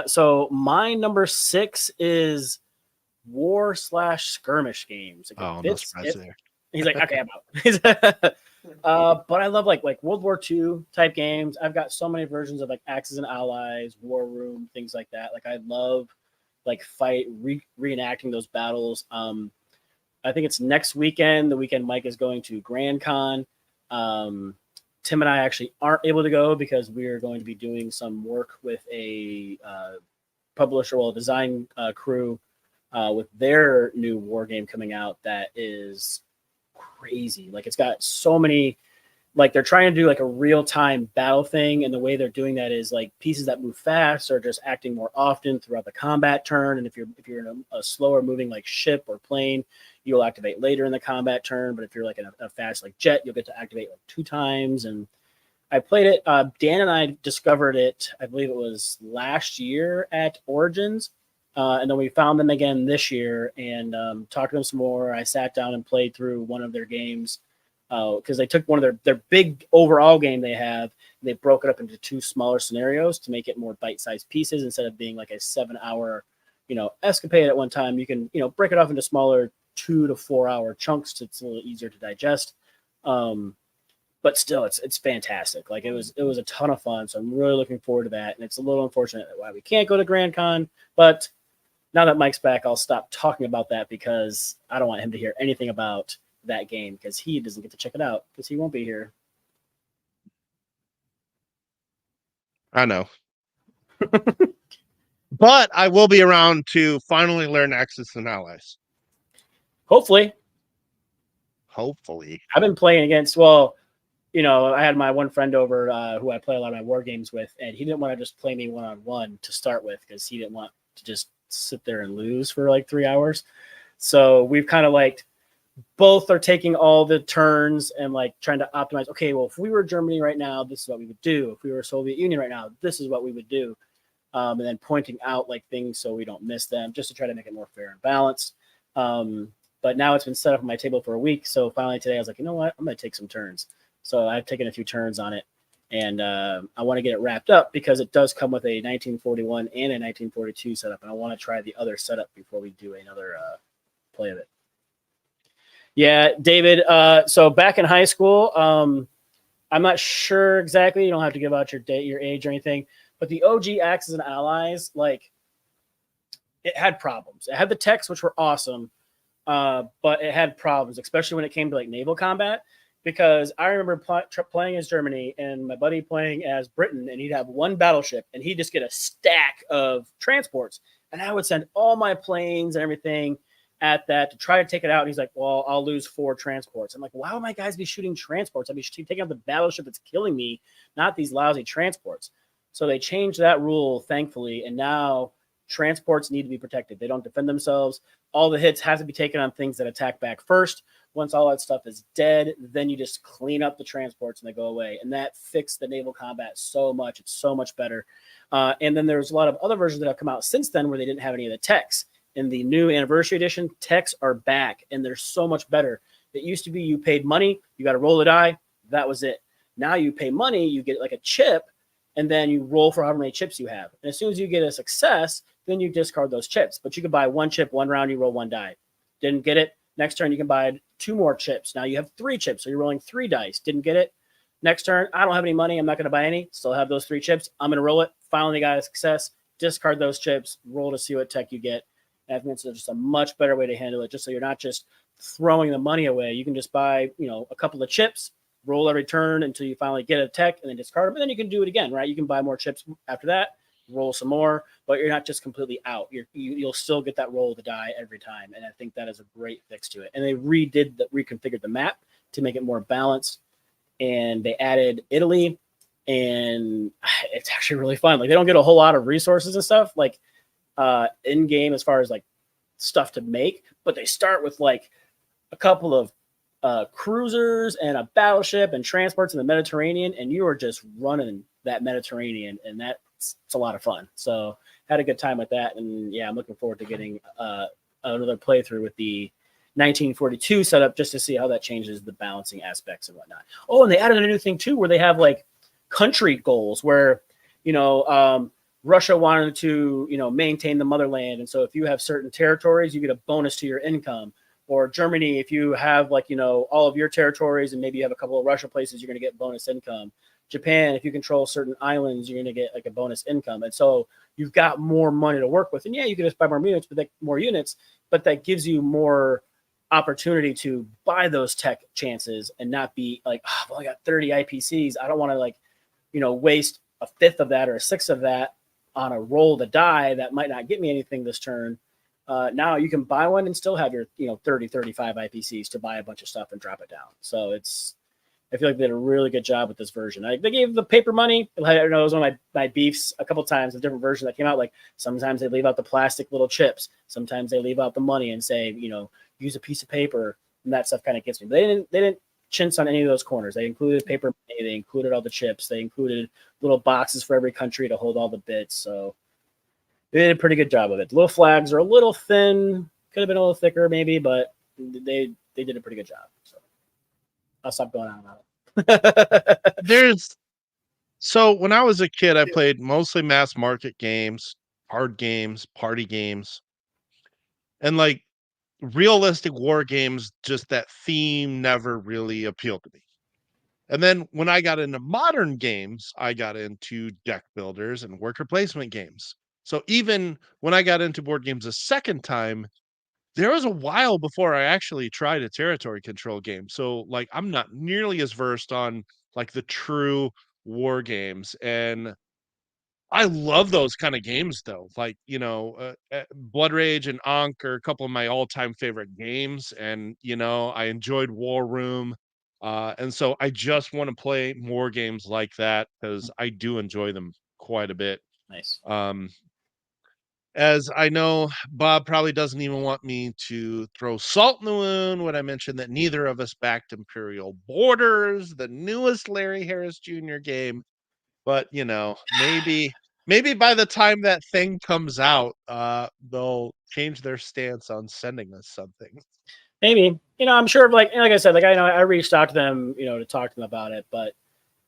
So my number 6 is war/skirmish games. Like no surprise there. He's like, okay, I'm out. But I love like World War II type games. I've got so many versions of like Axis and Allies, War Room, things like that. Like I love like reenacting those battles. I think it's next weekend. The weekend Mike is going to Grand Con. Tim and I actually aren't able to go because we are going to be doing some work with a publisher, well, design crew with their new war game coming out that is crazy. Like it's got so many, like they're trying to do like a real-time battle thing, and the way they're doing that is like pieces that move fast are just acting more often throughout the combat turn, and if you're in a slower moving like ship or plane, you'll activate later in the combat turn, but if you're like in a fast like jet, you'll get to activate like 2 times. And I played it. Dan and I discovered it, I believe it was last year at Origins, and then we found them again this year and talked to them some more. I sat down and played through one of their games, because they took one of their big overall game they have, and they broke it up into 2 smaller scenarios to make it more bite-sized pieces. Instead of being like a 7-hour, escapade at one time, you can, break it off into smaller 2 to 4 hour chunks. It's a little easier to digest. But still, it's fantastic. Like it was a ton of fun. So I'm really looking forward to that. And it's a little unfortunate why we can't go to Grand Con, but now that Mike's back, I'll stop talking about that because I don't want him to hear anything about that game because he doesn't get to check it out because he won't be here. I know. But I will be around to finally learn Axis and Allies. Hopefully. Hopefully. I've been playing against, well, I had my one friend over who I play a lot of my war games with, and he didn't want to just play me one-on-one to start with because he didn't want to just sit there and lose for like 3 hours. So we've kind of like both are taking all the turns and like trying to optimize. Okay, well, if we were Germany right now, this is what we would do. If we were Soviet Union right now, this is what we would do. And then pointing out like things so we don't miss them, just to try to make it more fair and balanced. But now it's been set up on my table for a week. So finally today I was like, you know what? I'm going to take some turns. So I've taken a few turns on it, and I want to get it wrapped up because it does come with a 1941 and a 1942 setup. And I want to try the other setup before we do another play of it. Yeah, David. So back in high school, I'm not sure exactly. You don't have to give out your date, your age, or anything. But the OG Axis and Allies, like, it had problems. It had the techs, which were awesome, but it had problems, especially when it came to like naval combat. Because I remember playing as Germany and my buddy playing as Britain, and he'd have one battleship, and he'd just get a stack of transports, and I would send all my planes and everything at that to try to take it out. And he's like, well, I'll lose 4 transports. I'm like, why would my guys be shooting transports? I'd be taking out the battleship that's killing me, not these lousy transports. So they changed that rule, thankfully, and now transports need to be protected. They don't defend themselves. All the hits have to be taken on things that attack back first. Once all that stuff is dead, then you just clean up the transports and they go away. And that fixed the naval combat so much. It's so much better. And then there's a lot of other versions that have come out since then where they didn't have any of the techs. In the new anniversary edition, techs are back, and they're so much better. It used to be you paid money, you got to roll a die, that was it. Now you pay money, you get like a chip, and then you roll for however many chips you have. And as soon as you get a success, then you discard those chips. But you can buy 1 chip, 1 round, you roll 1 die. Didn't get it? Next turn, you can buy 2 more chips. Now you have 3 chips, so you're rolling 3 dice. Didn't get it? Next turn, I don't have any money. I'm not going to buy any. Still have those 3 chips. I'm going to roll it. Finally got a success. Discard those chips. Roll to see what tech you get. That means it's just a much better way to handle it, just so you're not just throwing the money away. You can just buy, a couple of chips, roll every turn until you finally get a tech, and then discard them. And then you can do it again, right? You can buy more chips after that, roll some more, but you're not just completely out. You'll still get that roll of the die every time, and I think that is a great fix to it. And they reconfigured the map to make it more balanced, and they added Italy, and it's actually really fun. Like, they don't get a whole lot of resources and stuff like in game as far as like stuff to make, but they start with like a couple of cruisers and a battleship and transports in the Mediterranean, and you are just running that Mediterranean, and it's a lot of fun. So had a good time with that, and yeah, I'm looking forward to getting another playthrough with the 1942 setup just to see how that changes the balancing aspects and whatnot. Oh, and they added a new thing too, where they have like country goals where Russia wanted to maintain the motherland, and so if you have certain territories, you get a bonus to your income. Or Germany, if you have like, all of your territories and maybe you have a couple of Russia places, you're going to get bonus income. Japan, if you control certain islands, you're going to get like a bonus income. And so you've got more money to work with. And yeah, you can just buy more units, but that gives you more opportunity to buy those tech chances and not be like, oh, I've only got 30 IPCs. I don't want to waste a fifth of that or a sixth of that on a roll to die that might not get me anything this turn. Now you can buy one and still have your 30, 35 IPCs to buy a bunch of stuff and drop it down. So I feel like they did a really good job with this version. They gave the paper money. I know it was one of my beefs a couple times of different versions that came out. Like sometimes they leave out the plastic little chips. Sometimes they leave out the money and say, use a piece of paper, and that stuff kind of gets me. But they didn't chintz on any of those corners. They included paper money. They included all the chips. They included little boxes for every country to hold all the bits. So they did a pretty good job of it. The little flags are a little thin. Could have been a little thicker maybe, but they did a pretty good job. So I'll stop going on about it. So when I was a kid, I played mostly mass market games, card games, party games, and like realistic war games. Just that theme never really appealed to me. And then when I got into modern games, I got into deck builders and worker placement games. So even when I got into board games a second time, there was a while before I actually tried a territory control game. So like I'm not nearly as versed on like the true war games. And I love those kind of games though. Like, Blood Rage and Ankh are a couple of my all-time favorite games. And, I enjoyed War Room. And so I just want to play more games like that because I do enjoy them quite a bit. Nice. As I know, Bob probably doesn't even want me to throw salt in the wound when I mentioned that neither of us backed Imperial Borders, the newest Larry Harris Jr. game. But maybe by the time that thing comes out, they'll change their stance on sending us something. Maybe. I'm sure like I said, like I reached out to them, to talk to them about it, but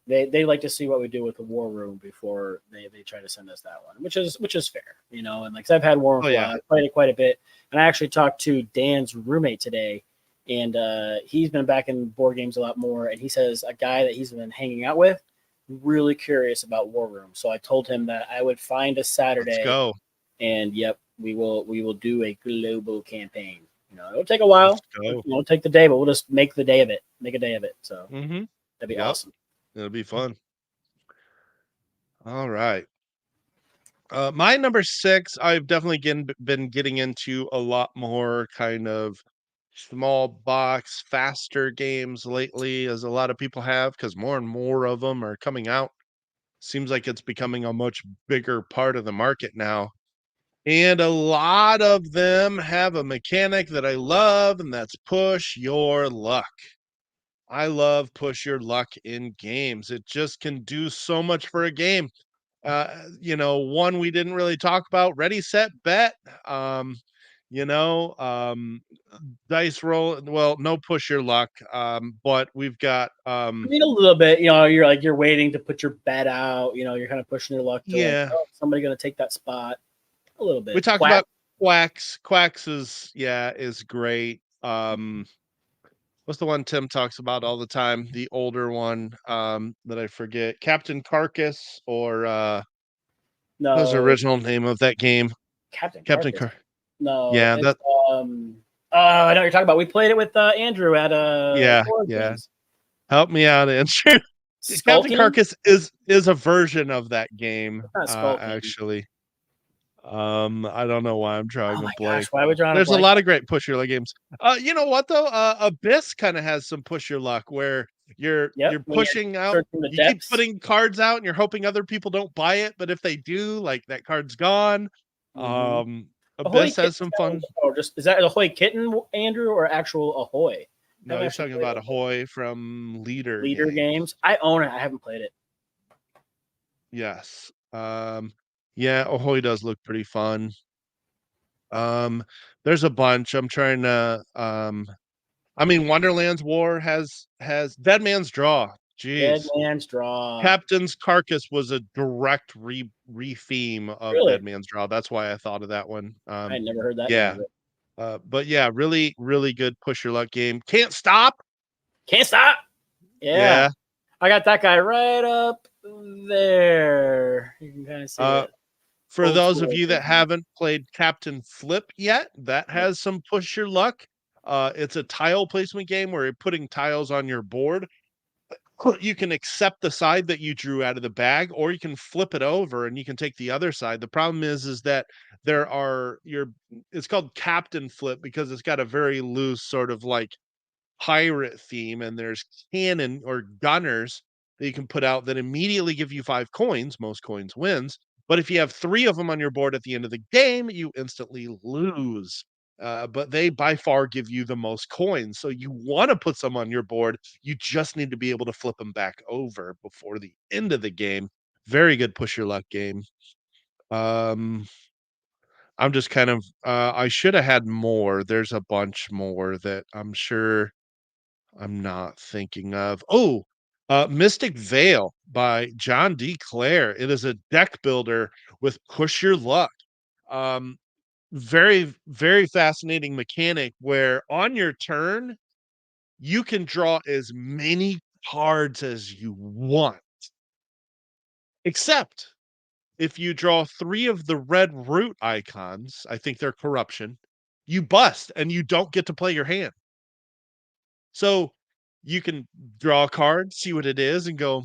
they like to see what we do with the War Room before they try to send us that one, which is fair, and like I've had War Room, I've played it quite a bit, and I actually talked to Dan's roommate today, and he's been back in board games a lot more, and he says a guy that he's been hanging out with really curious about War Room, so I told him that I would find a Saturday. Let's go. And yep, we will do a global campaign. It'll take a while. It'll take the day, but we'll just make a day of it. So that'd be awesome. It'll be fun. All right. My number 6, I've definitely been getting into a lot more kind of small box, faster games lately, as a lot of people have, because more and more of them are coming out. Seems like it's becoming a much bigger part of the market now. And a lot of them have a mechanic that I love, and that's push your luck. I love push your luck in games. It just can do so much for a game. One we didn't really talk about, Ready, Set, Bet. You know, um, Dice roll. Well, no push your luck. But we've got. I mean, a little bit. You're waiting to put your bet out. You're kind of pushing your luck to somebody going to take that spot. A little bit. We talked about Quacks. Quacks is great. What's the one Tim talks about all the time? The older one that I forget. Captain Carcass or no. What was the original name of that game? Captain Carcass. No. Yeah, I know what you're talking about. We played it with Andrew at Games. Help me out, Andrew. Captain Carcass is a version of that game. Actually. I don't know why I'm drawing a blank. Why would you? There's a lot of great push your luck games. You know what though? Abyss kind of has some push your luck where you're pushing out. You keep putting cards out and you're hoping other people don't buy it, but if they do, like that card's gone. Abyss has some fun. Is that Ahoy Kitten, Andrew, or actual Ahoy? No, he's talking about Ahoy from Leader Games. I own it. I haven't played it. Yes. Yeah, Ahoy does look pretty fun. There's a bunch. I'm trying to Wonderland's War has Dead Man's Draw. Jeez. Dead Man's Draw. Captain's Carcass was a direct re-theme of Dead Man's Draw. That's why I thought of that one. I never heard that. Yeah. But yeah, really, really good push your luck game. Can't stop. Can't stop. Yeah. Yeah. I got that guy right up there. You can kind of see Uh, it. for Old those of school. you that haven't played Captain Flip yet, that has some push your luck. It's a tile placement game where you're putting tiles on your board. You can accept the side that you drew out of the bag, or you can flip it over and you can take the other side. The problem is that there are it's called Captain Flip because it's got a very loose sort of like pirate theme, and there's cannon or gunners that you can put out that immediately give you 5 coins. Most coins wins. But if you have 3 of them on your board at the end of the game, you instantly lose. But they by far give you the most coins. So you want to put some on your board. You just need to be able to flip them back over before the end of the game. Very good push your luck game. Um, I'm just kind of I should have had more. There's a bunch more that I'm sure I'm not thinking of. Oh, Mystic Veil by John D. Clare. It is a deck builder with push your luck. Um, very, very fascinating mechanic where on your turn, you can draw as many cards as you want. Except if you draw 3 of the red root icons, I think they're corruption, you bust and you don't get to play your hand. So you can draw a card, see what it is, and go,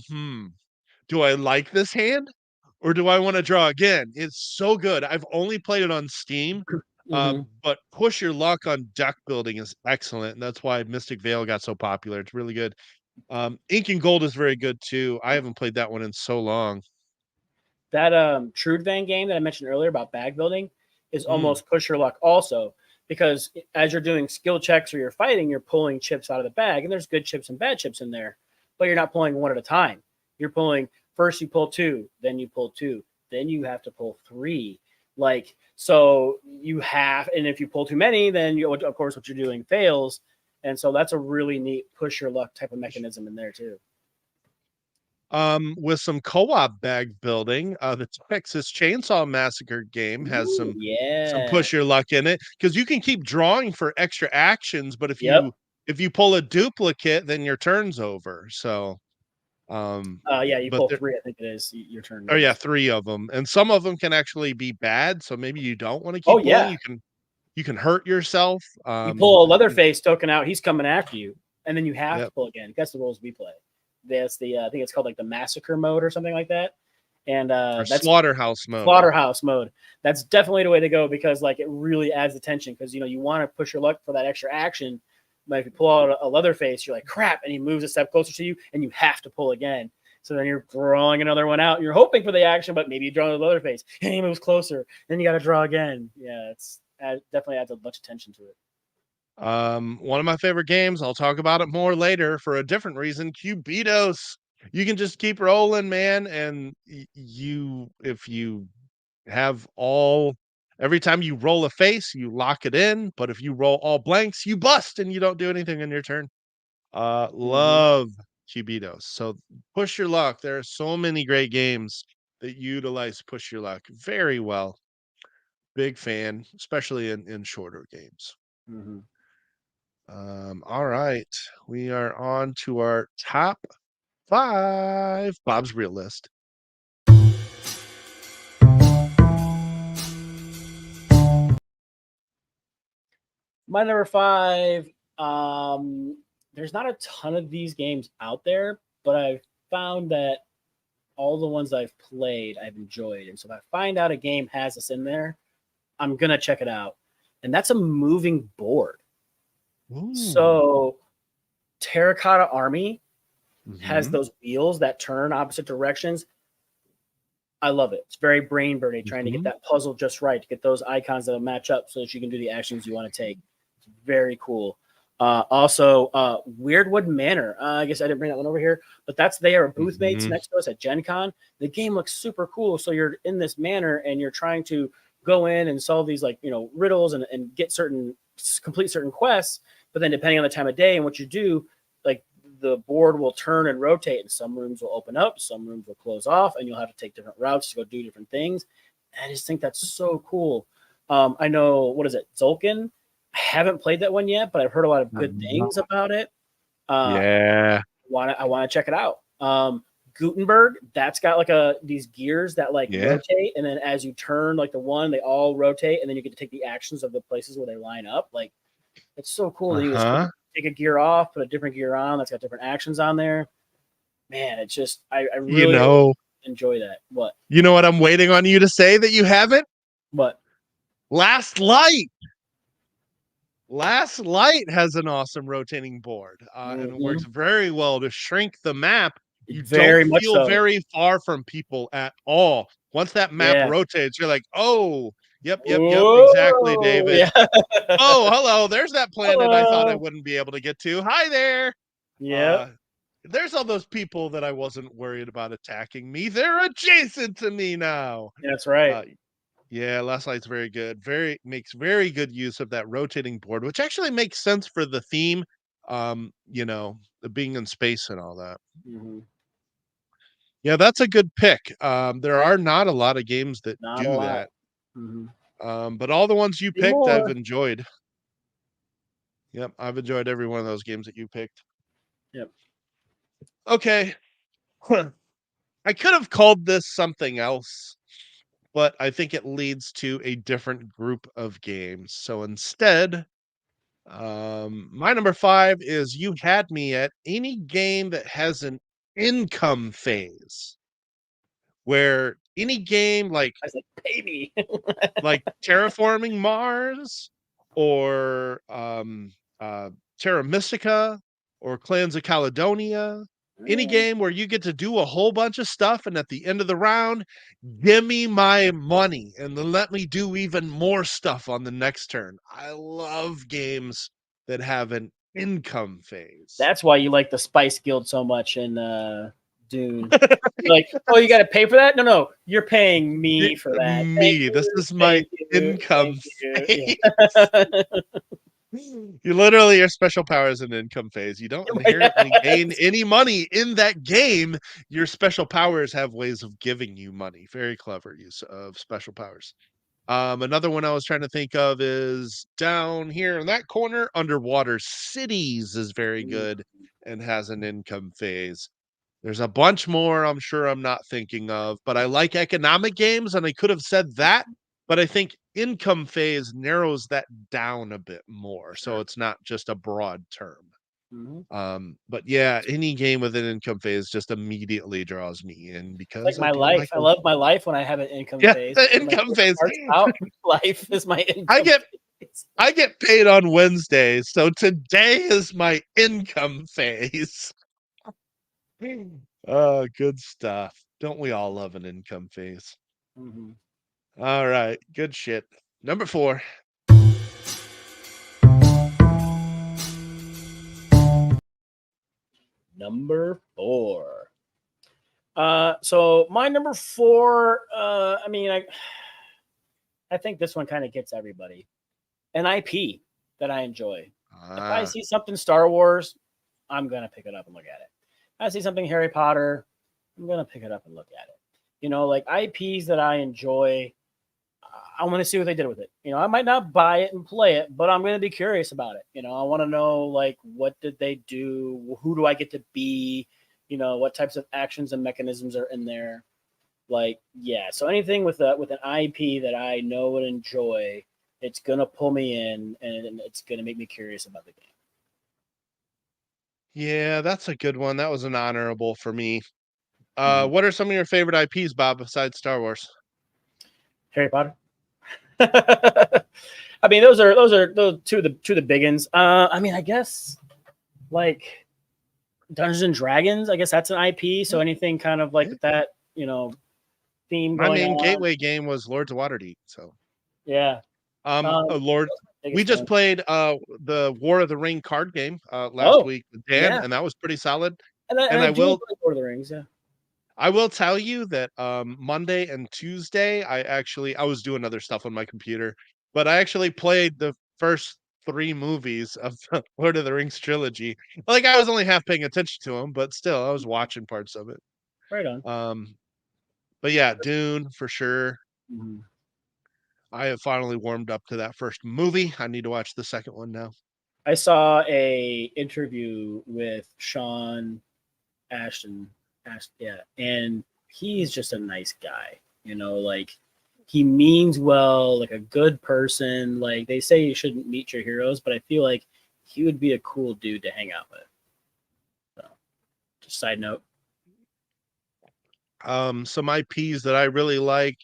do I like this hand or do I want to draw again? It's so good. I've only played it on Steam, Mm-hmm. but push your luck on deck building is excellent. And that's why Mystic Veil got so popular. It's really good. Ink and Gold is very good too. I haven't played that one in so long. That Trudvang game that I mentioned earlier about bag building is Mm. almost push your luck also, because as you're doing skill checks or you're fighting, you're pulling chips out of the bag, and there's good chips and bad chips in there, but you're not pulling one at a time. You're pulling first, you pull 2, then you pull 2, then you have to pull 3. Like, so you have, and if you pull too many, then you, of course, what you're doing fails. And so that's a really neat push your luck type of mechanism in there too. With some co-op bag building, the Texas Chainsaw Massacre game has Ooh, some yeah. push your luck in it because you can keep drawing for extra actions, but Yep. if you pull a duplicate, then your turn's over. So, Yeah, you but pull there, 3. I think it is. Your turn oh yeah, ends. 3 of them, and some of them can actually be bad. So maybe you don't want to Oh keep pulling. yeah, You can hurt yourself. you pull a Leatherface token out, he's coming after you, and then you have Yep. to pull again. That's the rules we play. That's the I think it's called like the massacre mode or something like that, and Or that's slaughterhouse mode. slaughterhouse mode. That's definitely the way to go because like it really adds the tension because you want to push your luck for that extra action. But if you pull out a Leatherface, you're like crap, and he moves a step closer to you, and you have to pull again. So then you're drawing another one out. You're hoping for the action, but maybe you draw another Leatherface, and he moves closer. Then you got to draw again. Yeah, definitely adds a bunch of tension to it. One of my favorite games, I'll talk about it more later for a different reason, Cubitos. You can just keep rolling, man, and if you have every time you roll a face, you lock it in, but if you roll all blanks, you bust and you don't do anything in your turn. Mm-hmm. Love Cubitos. So push your luck. There are so many great games that utilize push your luck very well. Big fan, especially in shorter games. Mm-hmm. All right. We are on to our top 5. Bob's Real List. My number 5. There's not a ton of these games out there, but I've found that all the ones I've played, I've enjoyed. And so if I find out a game has this in there, I'm gonna check it out. And that's a moving board. Ooh. So Terracotta Army has Mhm. those wheels that turn opposite directions. I love it. It's very brain burning, trying to get Mhm. that puzzle just right to get those icons that'll match up so that you can do the actions you want to take. It's very cool. Also, Weirdwood Manor. I guess I didn't bring that one over here, but they are booth mates Mhm. next to us at Gen Con. The game looks super cool. So you're in this manor and you're trying to go in and solve these riddles and complete certain quests. But then depending on the time of day and what you do, like the board will turn and rotate, and some rooms will open up, some rooms will close off, and you'll have to take different routes to go do different things. And I just think that's so cool. I know, what is it, Zolkin I haven't played that one yet, but I've heard a lot of good things about it. Yeah. I want to check it out. Gutenberg, that's got like these gears that like Yeah. rotate, and then as you turn like the one, they all rotate, and then you get to take the actions of the places where they line up. Like it's so cool that you just take a gear off, put a different gear on that's got different actions on there. Man, it's just I really enjoy that. What? You know what I'm waiting on you to say that you haven't? What? Last Light. Last Light has an awesome rotating board, and it works very well to shrink the map. You Very don't much feel so. very far from people at all. Once that map rotates, you're like, oh, yep, exactly, David. Yeah. Oh, hello, there's that planet Hello. I thought I wouldn't be able to get to. Hi there. Yeah. There's all those people that I wasn't worried about attacking me. They're adjacent to me now. That's right. Yeah, Last Light's very good. Makes very good use of that rotating board, which actually makes sense for the theme. Being in space and all that. Mm-hmm. Yeah, that's a good pick. There are not a lot of games that do that. Mm-hmm. But all the ones you picked, I've enjoyed. Yep, I've enjoyed every one of those games that you picked. Yep. Okay. I could have called this something else, but I think it leads to a different group of games. So instead, my number 5 is you had me at any game that has an income phase, where any game like I said, pay me. like Terraforming Mars or Terra Mystica or Clans of Caledonia, any game where you get to do a whole bunch of stuff and at the end of the round, give me my money and then let me do even more stuff on the next turn. I love games that have an income phase. That's why you like the Spice Guild so much in Dune. Like, oh, you got to pay for that? No, you're paying me for that. This is my income phase. Yeah. You literally, your special power is an income phase. You don't inherently gain any money in that game. Your special powers have ways of giving you money. Very clever use of special powers. Another one I was trying to think of is down here in that corner. Underwater Cities is very good and has an income phase. There's a bunch more I'm sure I'm not thinking of, but I like economic games, and I could have said that, but I think income phase narrows that down a bit more, so it's not just a broad term. But yeah, any game with an income phase just immediately draws me in because like my life. I love my life when I have an income phase. The income phase. Life is my income phase. I get paid on Wednesdays, so today is my income phase. Oh, good stuff. Don't we all love an income phase? All right, good shit. Number 4. Number 4. So my number 4, I mean, I think this one kind of gets everybody. An IP that I enjoy. If I see something Star Wars, I'm gonna pick it up and look at it. I see something Harry Potter, I'm gonna pick it up and look at it. You know, like IPs that I enjoy, I want to see what they did with it. You know, I might not buy it and play it, but I'm going to be curious about it. You know, I want to know, like, what did they do? Who do I get to be? You know, what types of actions and mechanisms are in there? Like, yeah. So anything with an IP that I know and enjoy, it's going to pull me in and it's going to make me curious about the game. Yeah, that's a good one. That was an honorable for me. What are some of your favorite IPs, Bob, besides Star Wars? Harry Potter. I mean, those are two of the big ones. I mean, I guess like Dungeons and Dragons. I guess that's an IP. So anything kind of like that, you know, theme. My main gateway game was Lords of Waterdeep. So yeah. We just played the War of the Ring card game last week with Dan, and that was pretty solid. And I will play Lord of the Rings. Yeah. I will tell you that Monday and Tuesday, I was doing other stuff on my computer, but I actually played the first 3 movies of the Lord of the Rings trilogy. Like, I was only half paying attention to them, but still, I was watching parts of it. Right on. But yeah, Dune for sure. I have finally warmed up to that first movie. I need to watch the second one now. I saw a interview with Sean Ashton, yeah, and he's just a nice guy. Like he means well, like a good person. Like they say you shouldn't meet your heroes, but I feel like he would be a cool dude to hang out with. So, just side note. Some IPs that I really like.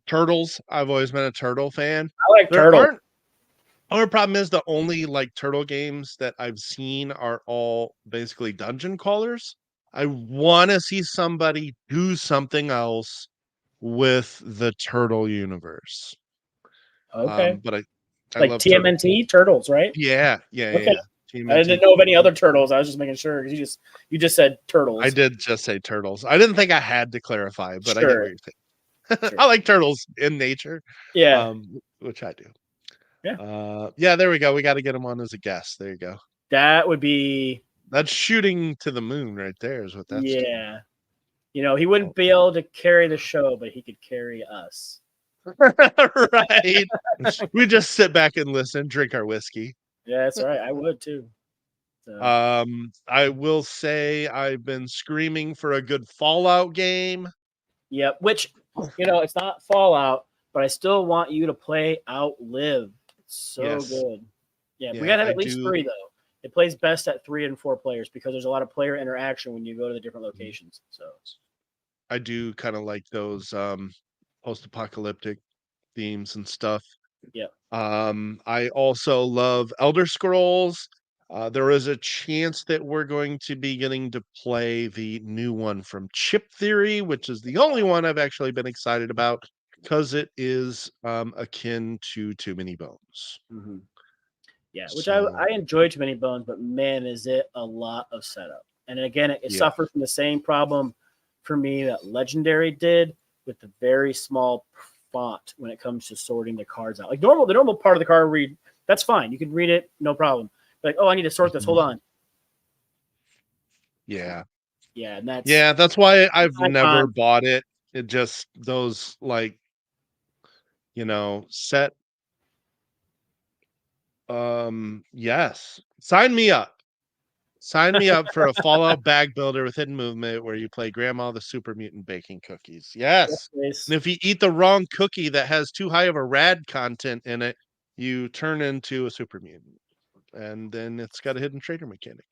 Turtles. I've always been a turtle fan. I like There Turtle. aren't. Our problem is the only like turtle games that I've seen are all basically dungeon crawlers. I want to see somebody do something else with the turtle universe. Okay, But I like love turtles. TMNT Turtles, right? Yeah. Okay. I TMNT. didn't know of any other turtles. I was just making sure because you just said I turtles. did just say turtles. I didn't think I had to clarify, but I get what Sure. you're saying. Sure. I like turtles in nature, Yeah. which I do. Yeah. Yeah, there we go. We got to get him on as a guest. There you go. That would be, That's shooting to the moon right there is what that's doing. yeah. He wouldn't be able to carry the show, but he could carry us. Right. We just sit back and listen, drink our whiskey. Yeah, that's right. I would too. So, I will say I've been screaming for a good Fallout game. yeah, which, it's not Fallout, but I still want you to play Outlive. It's so Yes. good. Yeah, we Yeah, gotta have I at least do. 3 though. It plays best at 3 and 4 players because there's a lot of player interaction when you go to the different locations. So I do kind of like those post-apocalyptic themes and stuff. yeah. I also love Elder Scrolls. There is a chance that we're going to be getting to play the new one from Chip Theory, which is the only one I've actually been excited about because it is akin to Too Many Bones. Mm-hmm. Yeah, which I So, enjoy Too Many Bones, but man, is it a lot of setup. And again, it yeah. suffers from the same problem for me that Legendary did with the very small font when it comes to sorting the cards out. Like the normal part of the card read, that's fine. You can read it, no problem. Like, oh, I need to sort this. Hold on. Yeah. Yeah, and That's why I've icon. never bought it. It just those like set yes. Sign me up. Sign me up for a Fallout bag builder with hidden movement where you play Grandma the Super Mutant baking cookies. Yes. Yes, And if you eat the wrong cookie that has too high of a rad content in it, you turn into a super mutant. And then it's got a hidden trader mechanic.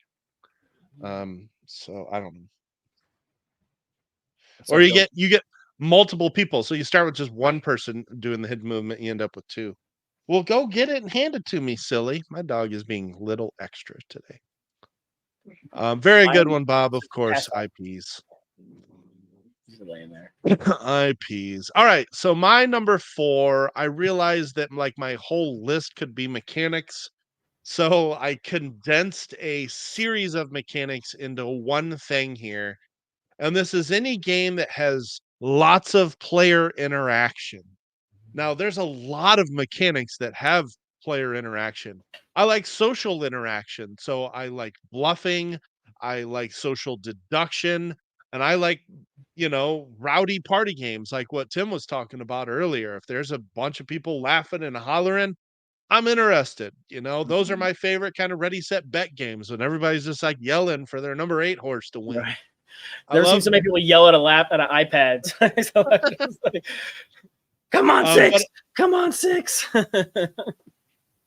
So I don't know. Or like you get multiple people. So you start with just one person doing the hidden movement, you end up with 2. Well, go get it and hand it to me, silly. My dog is being little extra today. Very good one, Bob. Of course, IPs. He's laying there. IPs. All right. So my number 4, I realized that like my whole list could be mechanics. So I condensed a series of mechanics into one thing here. And this is any game that has lots of player interaction. Now, there's a lot of mechanics that have player interaction. I like social interaction. So I like bluffing, I like social deduction, and I like, rowdy party games like what Tim was talking about earlier. If there's a bunch of people laughing and hollering, I'm interested. Those are my favorite kind of ready, set, bet games when everybody's just like yelling for their number 8 horse to win. Right. I Never seen love so many people yell at an iPad. So like, come on, 6! Come on, 6!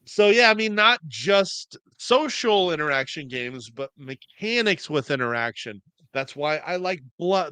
So yeah, I mean, not just social interaction games, but mechanics with interaction. That's why I like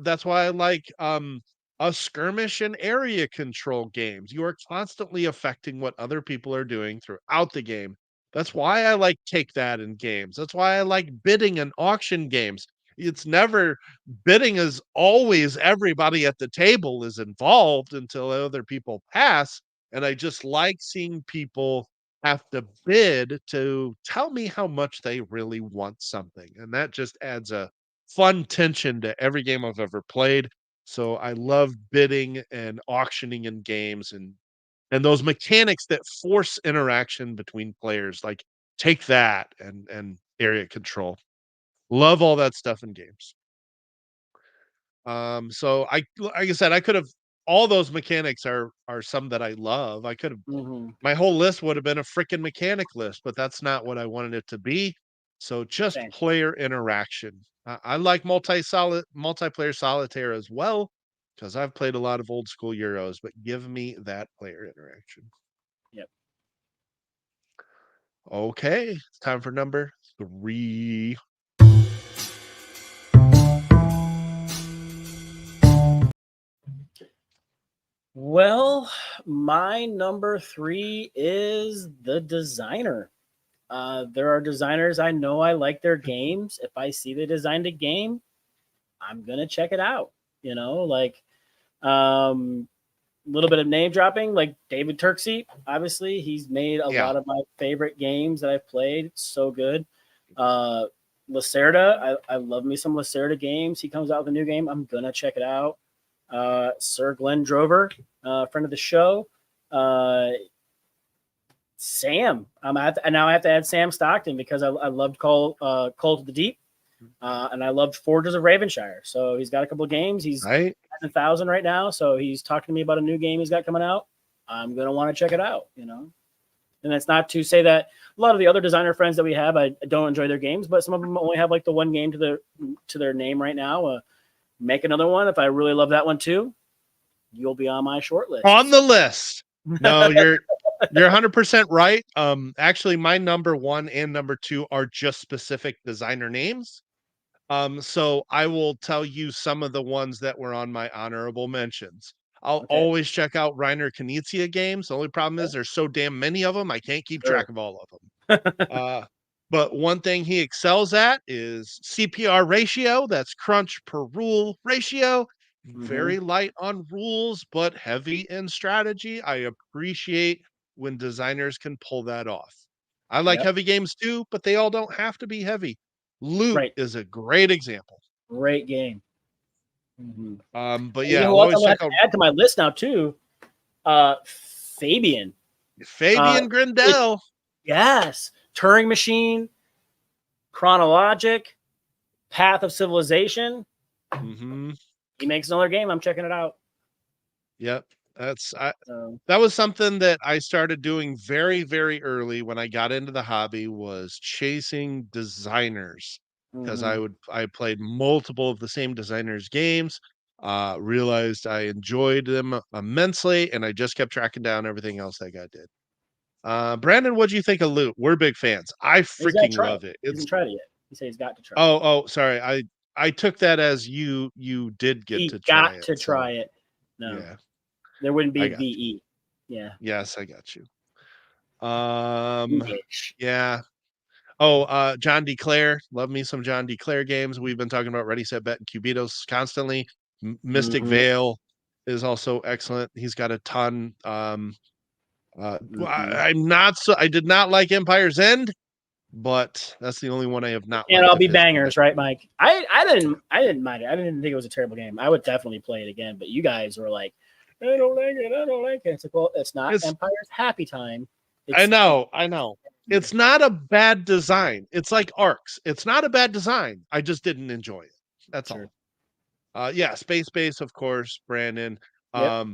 That's why I like a skirmish and area control games. You are constantly affecting what other people are doing throughout the game. That's why I like take that in games. That's why I like bidding and auction games. It's never bidding is always everybody at the table is involved until other people pass. And I just like seeing people have to bid to tell me how much they really want something. And that just adds a fun tension to every game I've ever played. So I love bidding and auctioning in games and those mechanics that force interaction between players, like take that and area control. Love all that stuff in games. So like I said, I could have all those mechanics are some that I love. I could have Mm-hmm. my whole list would have been a freaking mechanic list, but that's not what I wanted it to be. So just Same. player interaction. I like multiplayer solitaire as well because I've played a lot of old school Euros, but give me that player interaction. Yep. Okay, it's time for number 3. Well, my number 3 is the designer. There are designers I know I like their games. If I see they designed a game, I'm gonna check it out. Like little bit of name dropping, like David Turksey. Obviously, he's made a Yeah. lot of my favorite games that I've played. It's so good. Lacerda, I love me some Lacerda games. He comes out with a new game. I'm gonna check it out. Sir Glenn Drover, friend of the show. Sam. And now I have to add Sam Stockton because I loved Call to the Deep, and I loved Forges of Ravenshire. So he's got a couple of games. He's Right? 1,000 right now, so he's talking to me about a new game he's got coming out. I'm gonna want to check it out. And that's not to say that a lot of the other designer friends that we have, I don't enjoy their games, but some of them only have like the one game to their name right now. Make another one if I really love that one too. You'll be on my short list. On the list. No, you're 100% right. Actually, my number 1 and number 2 are just specific designer names. So I will tell you some of the ones that were on my honorable mentions. I'll Okay. always check out Reiner Knizia games. The only problem is there's so damn many of them, I can't keep track of all of them. But one thing he excels at is CPR ratio. That's crunch per rule ratio. Very light on rules, but heavy in strategy. I appreciate when designers can pull that off. I like Yep. heavy games too, but they all don't have to be heavy. Loot Right. is a great example. Great game. But You yeah, know I'll who else I'm always gonna check have out to add to my list now too? Fabian. Fabian It, Grindel. yes. Turing Machine, Chronologic, Path of Civilization. Mm-hmm. He makes another game. I'm checking it out. Yep. So, That was something that I started doing very, very early when I got into the hobby was chasing designers because I played multiple of the same designers games, realized I enjoyed them immensely, and I just kept tracking down everything else that guy did. Brandon, what do you think of Loot? We're big fans. I he's got to freaking try it. love it. He It's hasn't tried it yet. He said he's got to try it. sorry. I took that as you did get He to try got it. to So try it. No, yeah, there wouldn't be I a got you. VE. Yeah. Yes, I got you. VH. Yeah. Oh, John DeClaire. Love me some John DeClaire games. We've been talking about Ready, Set, Bet, and Cubitos constantly. Mystic Vale is also excellent. He's got a ton. I'm not so. I did not like Empire's End, but that's the only one I have not And liked I'll of be his. bangers, right, Mike? I didn't mind it. I didn't think it was a terrible game. I would definitely play it again. But you guys were like, I don't like it. I don't like it. It's like, well, it's not It's. Empire's Happy Time. I It's know. I know. It's not a bad design. It's like Arcs. It's not a bad design. I just didn't enjoy it. That's sure. all. Yeah, Space Base, of course, Brandon. Yep.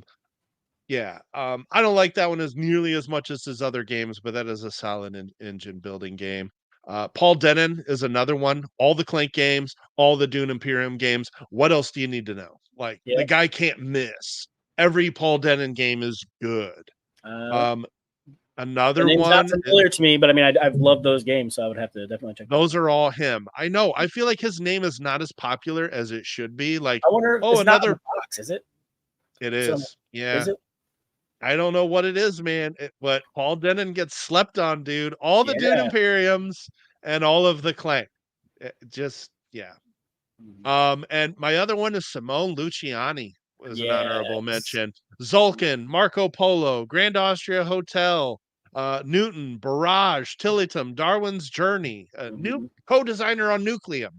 Yeah, I don't like that one as nearly as much as his other games, but that is a solid engine building game. Paul Denon is another one. All the Clank games, all the Dune Imperium games. What else do you need to know? Like the Yep. guy can't miss. Every Paul Denon game is good. The Another name's not one. familiar to me, but I mean, I've loved those games, so I would have to definitely check those Those out. are all him. I know. I feel like his name is not as popular as it should be. Like, I wonder if oh, it's not in another. the box, is it? It So, is. Yeah. is it? I don't know what it is, man. But Paul Denon gets slept on, dude. All the Dune Yeah. Imperiums and all of the Clank. Just yeah. And my other one is Simone Luciani was an honorable Yes. mention. Zulkin, Marco Polo, Grand Austria Hotel, Newton, Barrage, Tilitum, Darwin's Journey, new co-designer on Nucleum.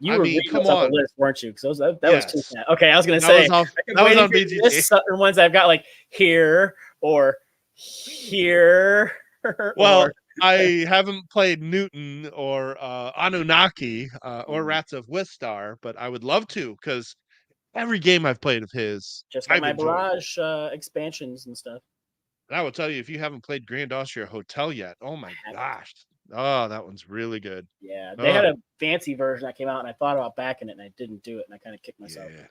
You I were mean, reading come those off a on. list, weren't you? Because that was too Yes. fast. Okay, I was gonna That say was off. I've That was been on waiting for BGG. this certain ones I've got like here or here. Well, or I haven't played Newton or Anunnaki or Rats of Wistar, but I would love to because Every game I've played of his, Just got I've my enjoyed. Barrage expansions and stuff. And I will tell you, if you haven't played Grand Austria Hotel yet, oh my haven't. gosh. Oh, that one's really good. Yeah, they Oh, had a fancy version that came out, and I thought about backing it, and I didn't do it, and I kind of kicked myself. yeah.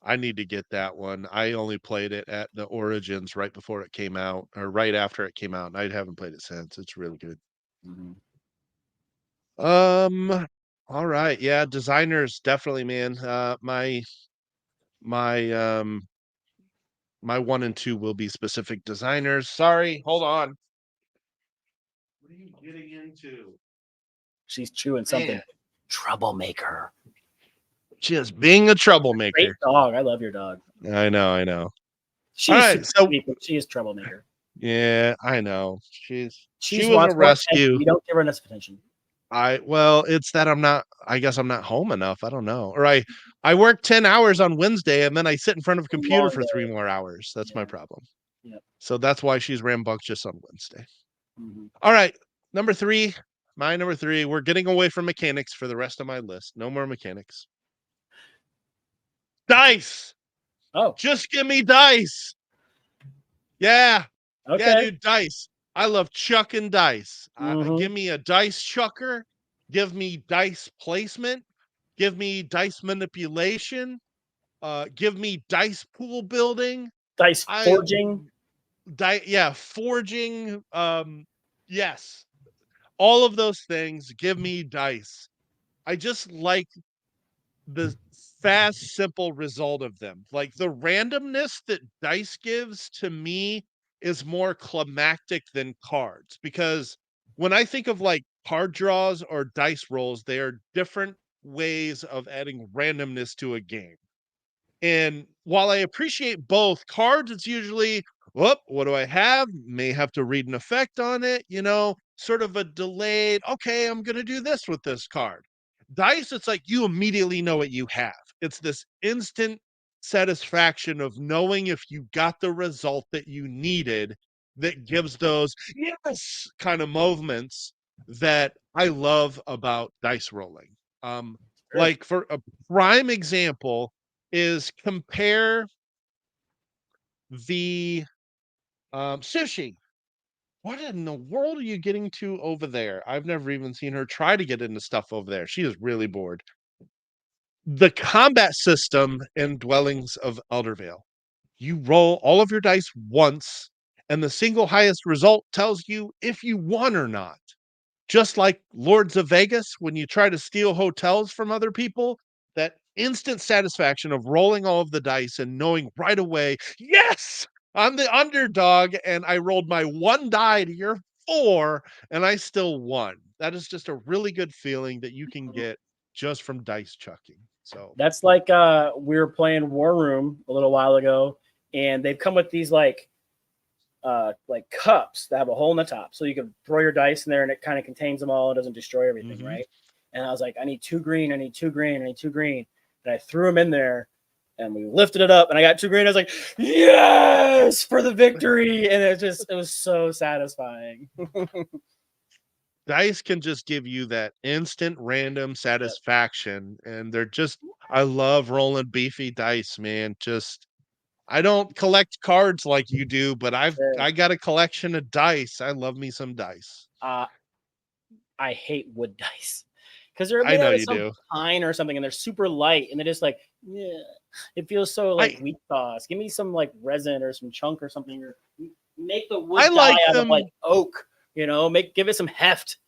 I need to get that one. I only played it at the Origins right before it came out, or right after it came out, and I haven't played it since. It's really good. All right. Yeah, designers definitely, man. My my 1 and 2 will be specific designers. Sorry, hold on. What are you getting into? She's chewing something. Man, Troublemaker. just being a Great troublemaker. dog. I love your dog. I know, I know. She's All right, super so sweet, but she is troublemaker. yeah, I know. She She was a wants more attention. rescue. You don't give her enough attention. Well, it's that I guess I'm not home enough. I don't know. Or I work 10 hours on Wednesday and then I sit in front of a computer Long for 3 day. more hours. That's my Yeah. problem. Yep. So that's why she's rambunctious on Wednesday. Mhm. All right, number 3. My number 3. We're getting away from mechanics for the rest of my list. No more mechanics. Dice. Oh, Just give me dice. Yeah. Yeah, okay. dude, dice. I love chucking dice. Mhm. Give me a dice chucker. Give me dice placement. Give me dice manipulation. Give me dice pool building. Dice I forging. forging. Yes, all of those things. Give me dice. I just like the fast, simple result of them. Like the randomness that dice gives to me is more climactic than cards because when I think of like card draws or dice rolls, they are different ways of adding randomness to a game. And while I appreciate both cards, it's usually, whoop, what do I have? May have to read an effect on it, sort of a delayed, okay, I'm going to do this with this card. Dice, it's like you immediately know what you have. It's this instant satisfaction of knowing if you got the result that you needed that gives those yes kind of moments that I love about dice rolling. Like for a prime example, is compare the sushi. What in the world are you getting to over there? I've never even seen her try to get into stuff over there. She is really bored. The combat system in Dwellings of Eldervale. You roll all of your dice once, and the single highest result tells you if you won or not. Just like Lords of Vegas, when you try to steal hotels from other people, that instant satisfaction of rolling all of the dice and knowing right away, yes, I'm the underdog and I rolled my 1 die to your 4 and I still won. That is just a really good feeling that you can get just from dice chucking. So That's like we were playing War Room a little while ago, and they've come with these like cups that have a hole in the top, so you can throw your dice in there, and it kind of contains them all. It doesn't destroy everything, right? And I was like, I need 2 green, I need 2 green, I need 2 green, and I threw them in there, and we lifted it up, and I got 2 green. I was like, yes, for the victory, and it was so satisfying. dice can just give you that instant random satisfaction and I love rolling beefy dice, man. Just I don't collect cards like you do, but I got a collection of dice. I love me some dice. I hate wood dice because they're I made know out of you some do. pine or something, and they're super light, and they're just like, yeah, it feels so like wheat sauce. Give me some like resin or some chunk or something, or make the wood I die like out of them. like oak. Give it some heft.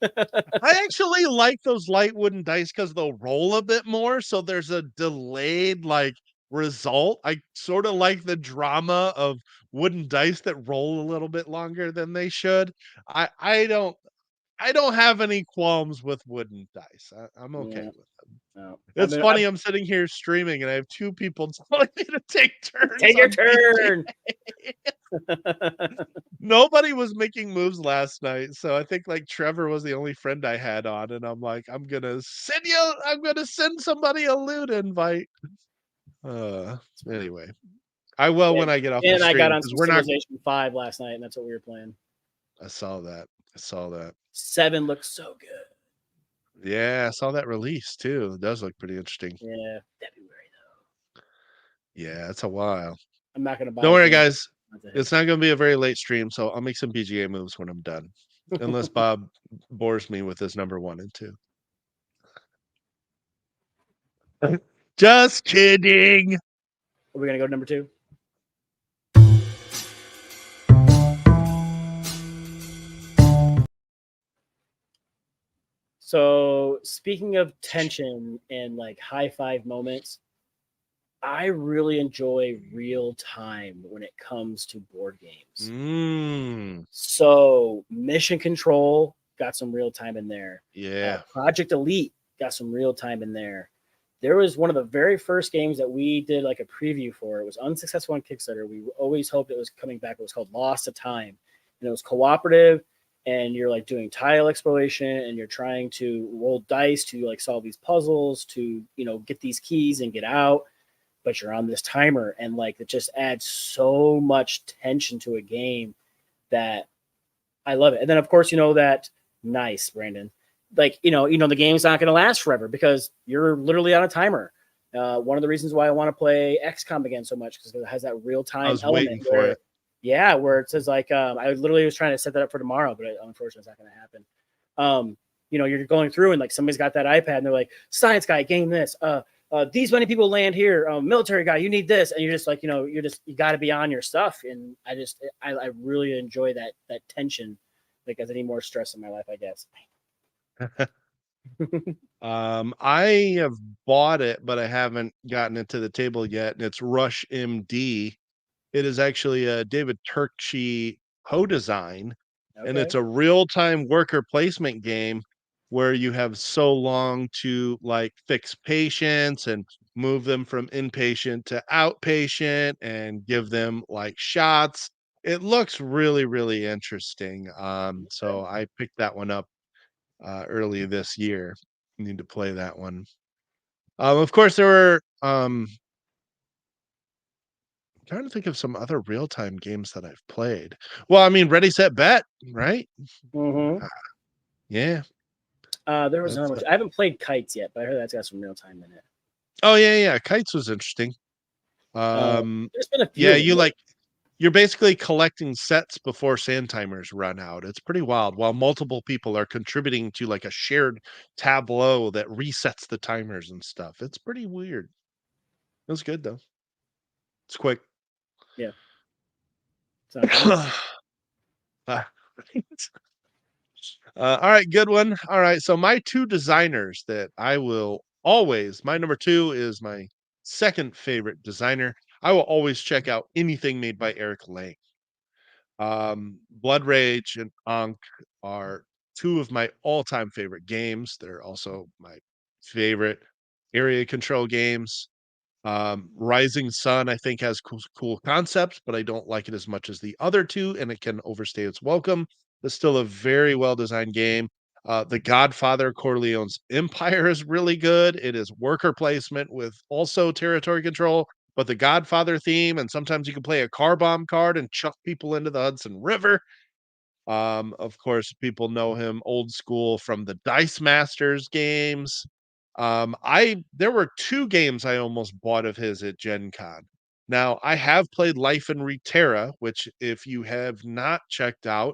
I actually like those light wooden dice because they'll roll a bit more, so there's a delayed like result. I sort of like the drama of wooden dice that roll a little bit longer than they should. I don't have any qualms with wooden dice. I'm okay Yeah, with them. no. It's funny. I'm sitting here streaming and I have 2 people telling me to take turns Take your on BG. turn. Nobody was making moves last night, so I think like Trevor was the only friend I had on, and I'm like, I'm gonna send somebody a loot invite. Anyway, I will when I get off the And I got stream on because some we're not. Civilization 5 last night, and that's what we were playing. I saw that. 7 looks so good. Yeah, I saw that release too. It does look pretty interesting. Yeah, February though. Yeah, it's a while. I'm not gonna buy. Don't a worry, game guys. that's a hit. It's not going to be a very late stream, so I'll make some BGA moves when I'm done. Unless Bob bores me with his number 1 and 2. Just kidding. Are we gonna go to number 2? So speaking of tension and like high five moments, I really enjoy real time when it comes to board games. So Mission Control got some real time in there. Yeah. Project Elite got some real time in there. There was one of the very first games that we did like a preview for. It was unsuccessful on Kickstarter. We always hoped it was coming back. It was called Lost to Time, and it was cooperative. And you're like doing tile exploration, and you're trying to roll dice to like solve these puzzles to get these keys and get out. But you're on this timer, and like it just adds so much tension to a game that I love it. And then of course that nice Brandon, like the game's not going to last forever because you're literally on a timer. One of the reasons why I want to play XCOM again so much because it has that real time. I was waiting for it. Yeah, where it says like I literally was trying to set that up for tomorrow, but unfortunately it's not going to happen. You're going through and like somebody's got that iPad and they're like, science guy, game this. These many people land here. Military guy, you need this, and you're just like, you got to be on your stuff. And I really enjoy that tension. Like, as I need more stress in my life, I guess. I have bought it, but I haven't gotten it to the table yet. And it's Rush MD. It is actually a David Turkey co-design, and it's a real-time worker placement game where you have so long to like fix patients and move them from inpatient to outpatient and give them like shots. It looks really, really interesting. So I picked that one up early this year. Need to play that one. Of course, there were trying to think of some other real-time games that I've played. Well, I mean, Ready, Set, Bet, right? Mm-hmm. Yeah. There was another one. I haven't played Kites yet, but I heard that's got some real time in it. Oh yeah. Kites was interesting. There's been a few. Yeah, you're basically collecting sets before sand timers run out. It's pretty wild. While multiple people are contributing to like a shared tableau that resets the timers and stuff. It's pretty weird. It was good though. It's quick. Yeah. All right, good one. All right, so my 2 designers that I will always, my number 2 is my second favorite designer. I will always check out anything made by Eric Lang. Blood Rage and Ankh are 2 of my all-time favorite games. They're also my favorite area control games. Rising Sun, I think, has cool concepts, but I don't like it as much as the other 2, and it can overstay its welcome. It's still a very well-designed game. The Godfather Corleone's Empire is really good. It is worker placement with also territory control, but the Godfather theme, and sometimes you can play a car bomb card and chuck people into the Hudson River. Of course, people know him old school from the Dice Masters games. There were 2 games I almost bought of his at Gen Con. Now, I have played Life in Reterra, which, if you have not checked out,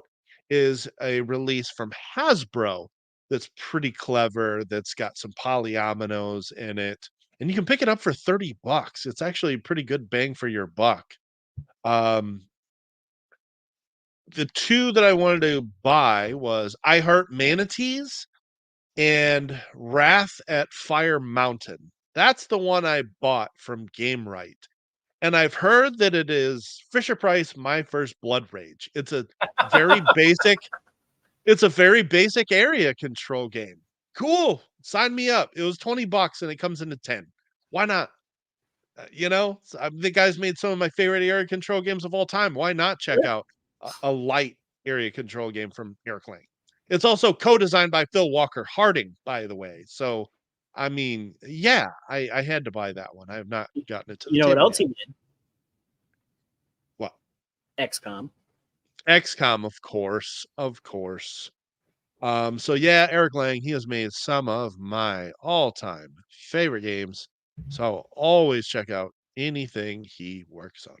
is a release from Hasbro that's pretty clever, that's got some polyominoes in it, and you can pick it up for $30. It's actually a pretty good bang for your buck. The 2 that I wanted to buy was I Heart Manatees and Wrath at Fire Mountain. That's the one I bought from Game Right. And I've heard that it is Fisher Price My First Blood Rage. It's a very basic area control game. Cool. Sign me up. It was $20 and it comes into 10. Why not? The guy's made some of my favorite area control games of all time. Why not check out a light area control game from Eric Lang? It's also co-designed by Phil Walker Harding, by the way. So, I mean, yeah, I had to buy that one. I have not gotten it to the You know what table else yet. he did? What? XCOM. XCOM, of course. So yeah, Eric Lang, he has made some of my all-time favorite games. So I'll always check out anything he works on.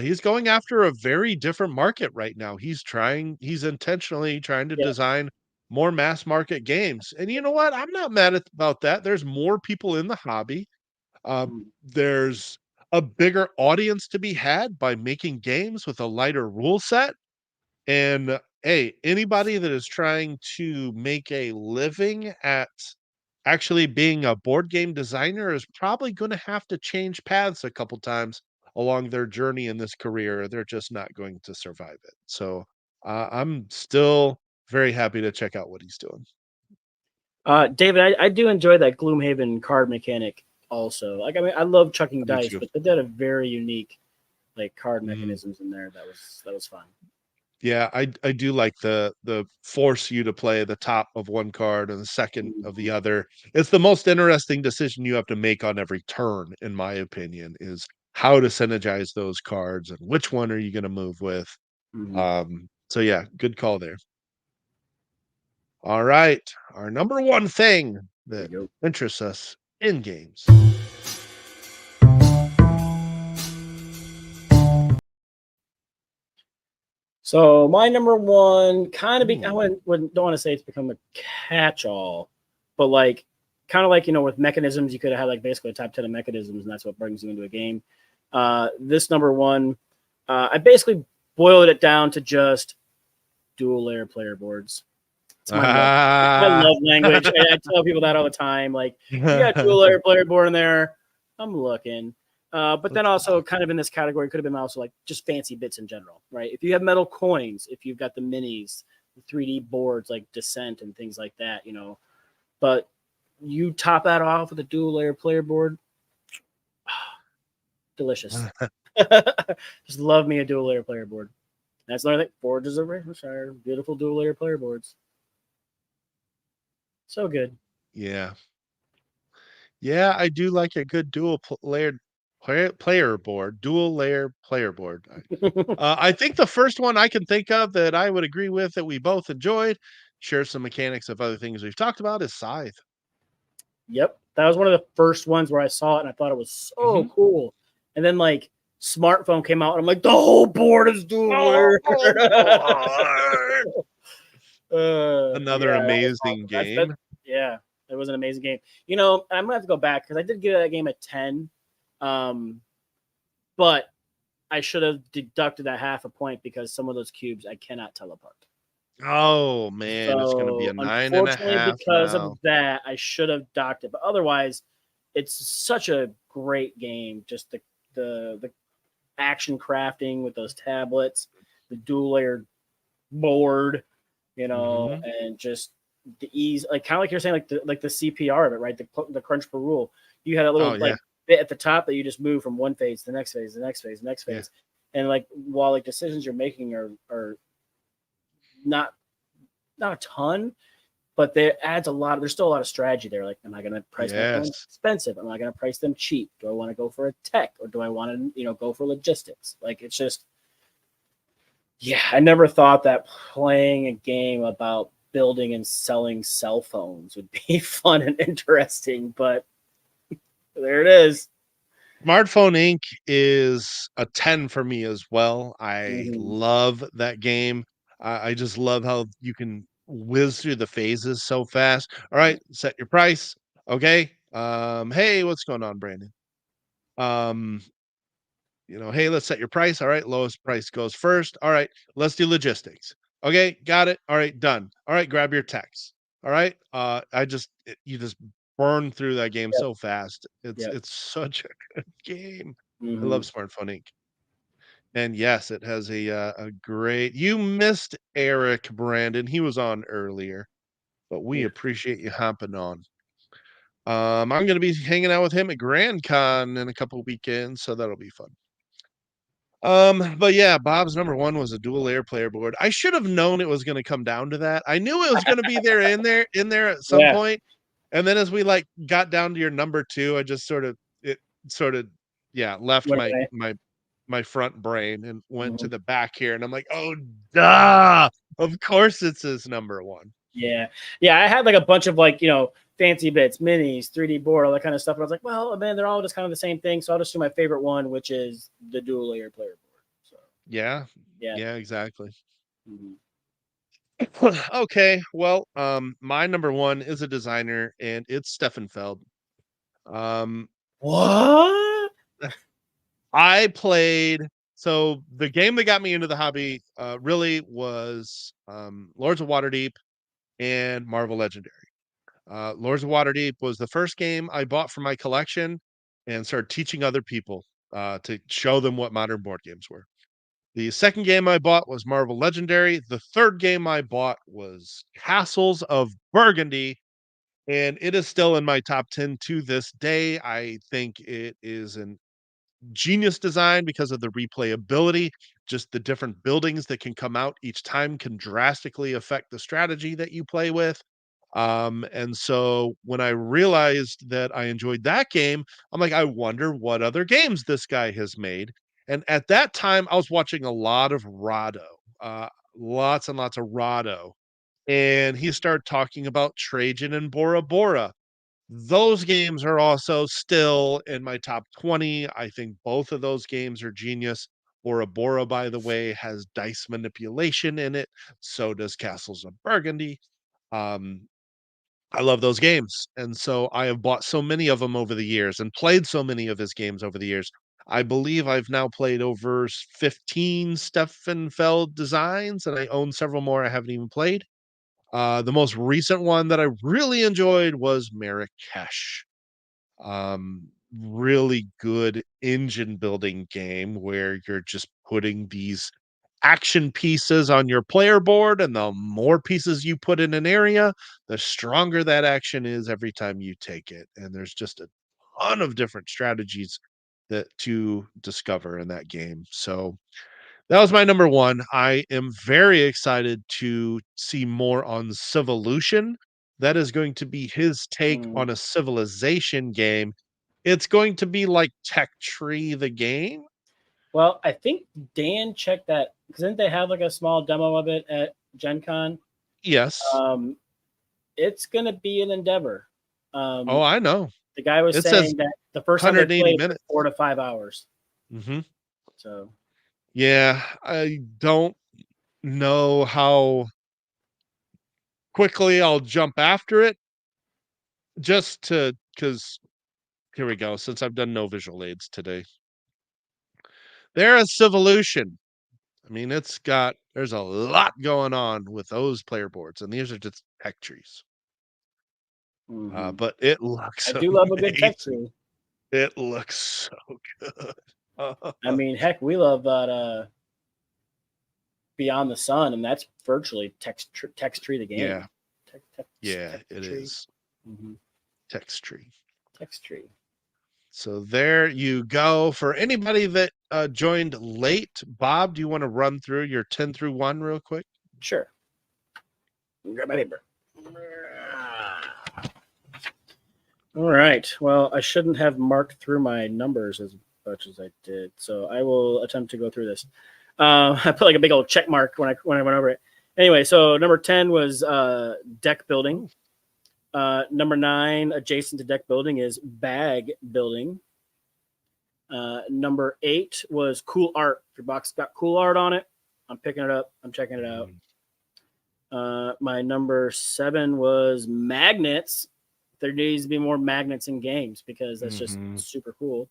He's going after a very different market right now. He's intentionally trying to Yeah. design more mass market games. And you know what? I'm not mad about that. There's more people in the hobby. There's a bigger audience to be had by making games with a lighter rule set. And hey, anybody that is trying to make a living at actually being a board game designer is probably going to have to change paths a couple times along their journey in this career. They're just not going to survive it. So I'm still very happy to check out what he's doing. David, I do enjoy that Gloomhaven card mechanic also. Like, I mean, I love chucking dice, but they did a very unique like card mechanisms in there. That was fun. Yeah, I do like the force you to play the top of one card and the second of the other. It's the most interesting decision you have to make on every turn, in my opinion, is how to synergize those cards and which one are you going to move with. So yeah, good call there. All right, our number one thing that interests us in games. So my number one kind of I don't want to say it's become a catch-all, but like kind of like, you know, with mechanisms, you could have had like basically a top 10 of mechanisms, and that's what brings you into a game. This number one, I basically boiled it down to just dual layer player boards. It's my love language. I tell people that all the time. Like, you got dual layer player board in there, I'm looking. But then also kind of in this category could have been also like just fancy bits in general, right? If you have metal coins, if you've got the minis, the 3D boards like Descent and things like that, you know, but you top that off with a dual layer player board. Delicious. Just love me a dual layer player board. That's another thing. Forges of Ravenshire, beautiful dual layer player boards. So good. Yeah. Yeah, I do like a good dual layered player board, dual layer player board. I think the first one I can think of that I would agree with that we both enjoyed, share some mechanics of other things we've talked about, is Scythe. Yep. That was one of the first ones where I saw it and I thought it was so cool. And then like smartphone came out and I'm like, the whole board is dual layer. Another amazing game. Yeah, it was an amazing game. You know, I'm gonna have to go back because I did give that game a 10. But I should have deducted that half a point because some of those cubes I cannot tell apart. Oh man, so, it's gonna be a 9.5. Because of that, I should have docked it. But otherwise, it's such a great game. Just the action crafting with those tablets, the dual layered board, you know, and just the ease, like kind of like you're saying, like the CPR of it, right? The crunch per rule. You had a little bit at the top that you just move from one phase to the next phase, the next phase, the next phase, and like while like decisions you're making are not a ton, but there adds a lot. There's still a lot of strategy there. Like, am I going to price my phone expensive? Am I going to price them cheap? Do I want to go for a tech or do I want to, you know, go for logistics? Like, it's just, yeah, I never thought that playing a game about building and selling cell phones would be fun and interesting, but there it is. Smartphone Inc. is a 10 for me as well. I love that game. I just love how you can whiz through the phases so fast. All right, set your price. Okay. Hey, what's going on, Brandon? You know, hey, let's set your price. All right, lowest price goes first. All right, let's do logistics. Okay, got it. All right, done. All right, grab your text. All right. You just burn through that game so fast. It's such a good game. I love Smartphone Inc. And yes, it has a great. You missed Eric Brandon. He was on earlier, but we appreciate you hopping on. I'm going to be hanging out with him at Grand Con in a couple weekends, so that'll be fun. But yeah, Bob's number one was a dual layer player board. I should have known it was going to come down to that. I knew it was going to be in there at some point. And then as we like got down to your number two, I just sort of left my front brain and went to the back here, and I'm like, oh duh, of course it's his number one. Yeah. I had like a bunch of like, you know, fancy bits, minis, 3D board, all that kind of stuff. And I was like, well, man, they're all just kind of the same thing. So I'll just do my favorite one, which is the dual layer player board. So Yeah. yeah. Yeah, exactly. Mhm. Okay, well, my number one is a designer, and it's Stefan Feld. What? I played so the game that got me into the hobby really was Lords of Waterdeep and Marvel Legendary. Lords of Waterdeep was the first game I bought for my collection and started teaching other people to show them what modern board games were. The second game I bought was Marvel Legendary. The third game I bought was Castles of Burgundy, and it is still in my top 10 to this day. I think it is an genius design because of the replayability. Just the different buildings that can come out each time can drastically affect the strategy that you play with. And so when I realized that I enjoyed that game, I'm like, I wonder what other games this guy has made. And at that time, I was watching a lot of Rado, lots and lots of Rado. And he started talking about Trajan and Bora Bora. Those games are also still in my top 20. I think both of those games are genius. Bora Bora, by the way, has dice manipulation in it. So does Castles of Burgundy. Um, I love those games. And so I have bought so many of them over the years and played so many of his games over the years. I believe I've now played over 15 Stefan Feld designs, and I own several more I haven't even played. The most recent one that I really enjoyed was Marrakesh. Really good engine building game where you're just putting these action pieces on your player board, and the more pieces you put in an area, the stronger that action is every time you take it. And there's just a ton of different strategies that to discover in that game. So that was my number one. I am very excited to see more on Civolution. That is going to be his take on a civilization game. It's going to be like Tech Tree the game. Well, I think Dan checked that because didn't they have like a small demo of it at Gen Con? Yes. It's gonna be an endeavor. Oh, I know. The guy was It says saying that the first time they 180 played minutes. 4 to 5 hours. Mm-hmm. So Yeah, I don't know how quickly I'll jump after it just to because here we go. Since I've done no visual aids today, there is Civolution. I mean, there's a lot going on with those player boards, and these are just tech trees. But it looks I do love a good tech amazing. tree. It looks so good. I mean, heck, we love that Beyond the Sun, and that's virtually text tree the game. Yeah. Text It tree. is. Mm-hmm. Text tree. Text tree. So there you go. For anybody that joined late, Bob, do you want to run through your 10 through 1 real quick? Sure. Grab my paper. All right. Well, I shouldn't have marked through my numbers as much as I did, so I will attempt to go through this. I put like a big old check mark when I went over it. Anyway, so number 10 was deck building. Number 9, adjacent to deck building, is bag building. Number 8 was cool art. If your box got cool art on it, I'm picking it up. I'm checking it out. My number 7 was magnets. There needs to be more magnets in games because that's just super cool.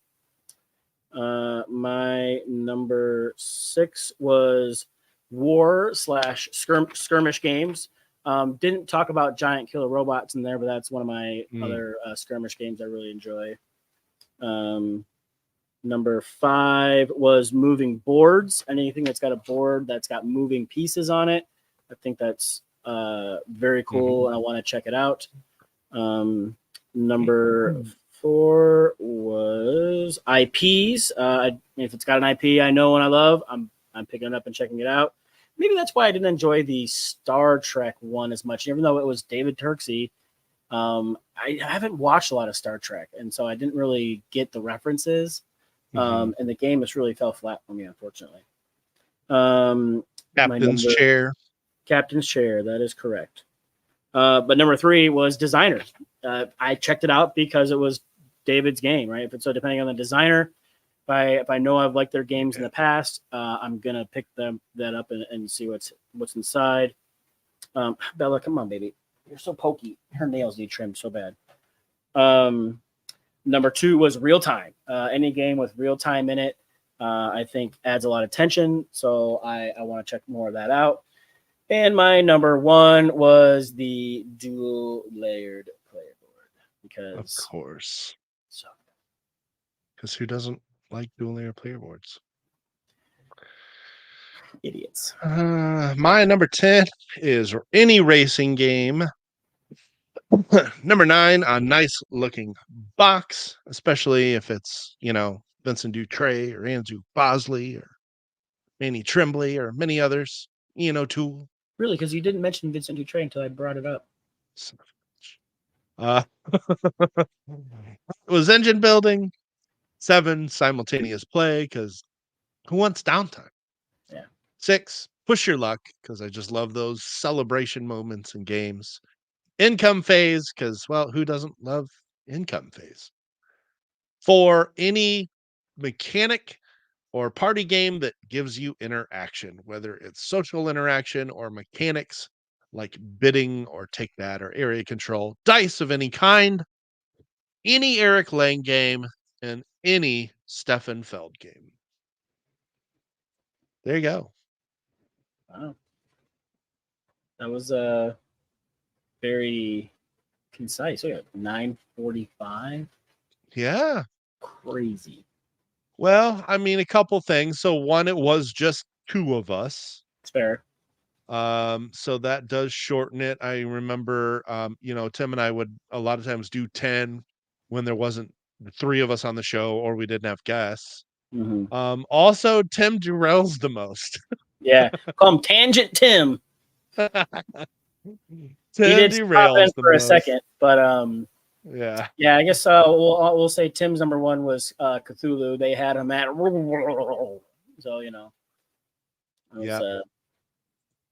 My number 6 was war / skirmish games. Didn't talk about giant killer robots in there, but that's one of my other skirmish games I really enjoy. Number 5 was moving boards. Anything that's got a board that's got moving pieces on it. I think that's very cool, and I want to check it out. Number 4 was IPs. If it's got an IP I know and I love, I'm picking it up and checking it out. Maybe that's why I didn't enjoy the Star Trek one as much, even though it was David Turksey. I haven't watched a lot of Star Trek, and so I didn't really get the references. And the game just really fell flat for me, unfortunately. Captain's chair. Captain's chair, that is correct. But number 3 was designer. I checked it out because it was David's game, right? So depending on the designer, if I know I've liked their games in the past, I'm gonna pick that up and see what's inside. Bella, come on, baby, you're so pokey. Her nails need trimmed so bad. Number 2 was real time. Any game with real time in it, I think adds a lot of tension. So I want to check more of that out. And my number 1 was the dual layered player board Of because course. so Because who doesn't like dual layer player boards? idiots. My number 10 is any racing game. Number 9, a nice looking box, especially if it's, Vincent Dutray or Andrew Bosley or Manny Tremblay or many others. Tool. Really, because you didn't mention Vincent Dutray until I brought it up. It was engine building, 7, simultaneous play, because who wants downtime? Yeah. 6, push your luck, because I just love those celebration moments in games. Income phase, because, well, who doesn't love income phase? 4, any mechanic or party game that gives you interaction, whether it's social interaction or mechanics like bidding or take that or area control, dice of any kind, any Eric Lang game, and any Stefan Feld game. There you go. Wow. That was very concise. So 9:45. Yeah. Crazy. Well, I mean, a couple things. So one, it was just 2 of us. It's fair. So that does shorten it. I remember, Tim and I would a lot of times do 10 when there wasn't 3 of us on the show or we didn't have guests. Mm-hmm. Also, Tim derails the most. Yeah. Call him Tangent Tim. Tim He did pop in derails the for a most. second, but Yeah. yeah, I guess we'll say Tim's number 1 was Cthulhu. They had him at so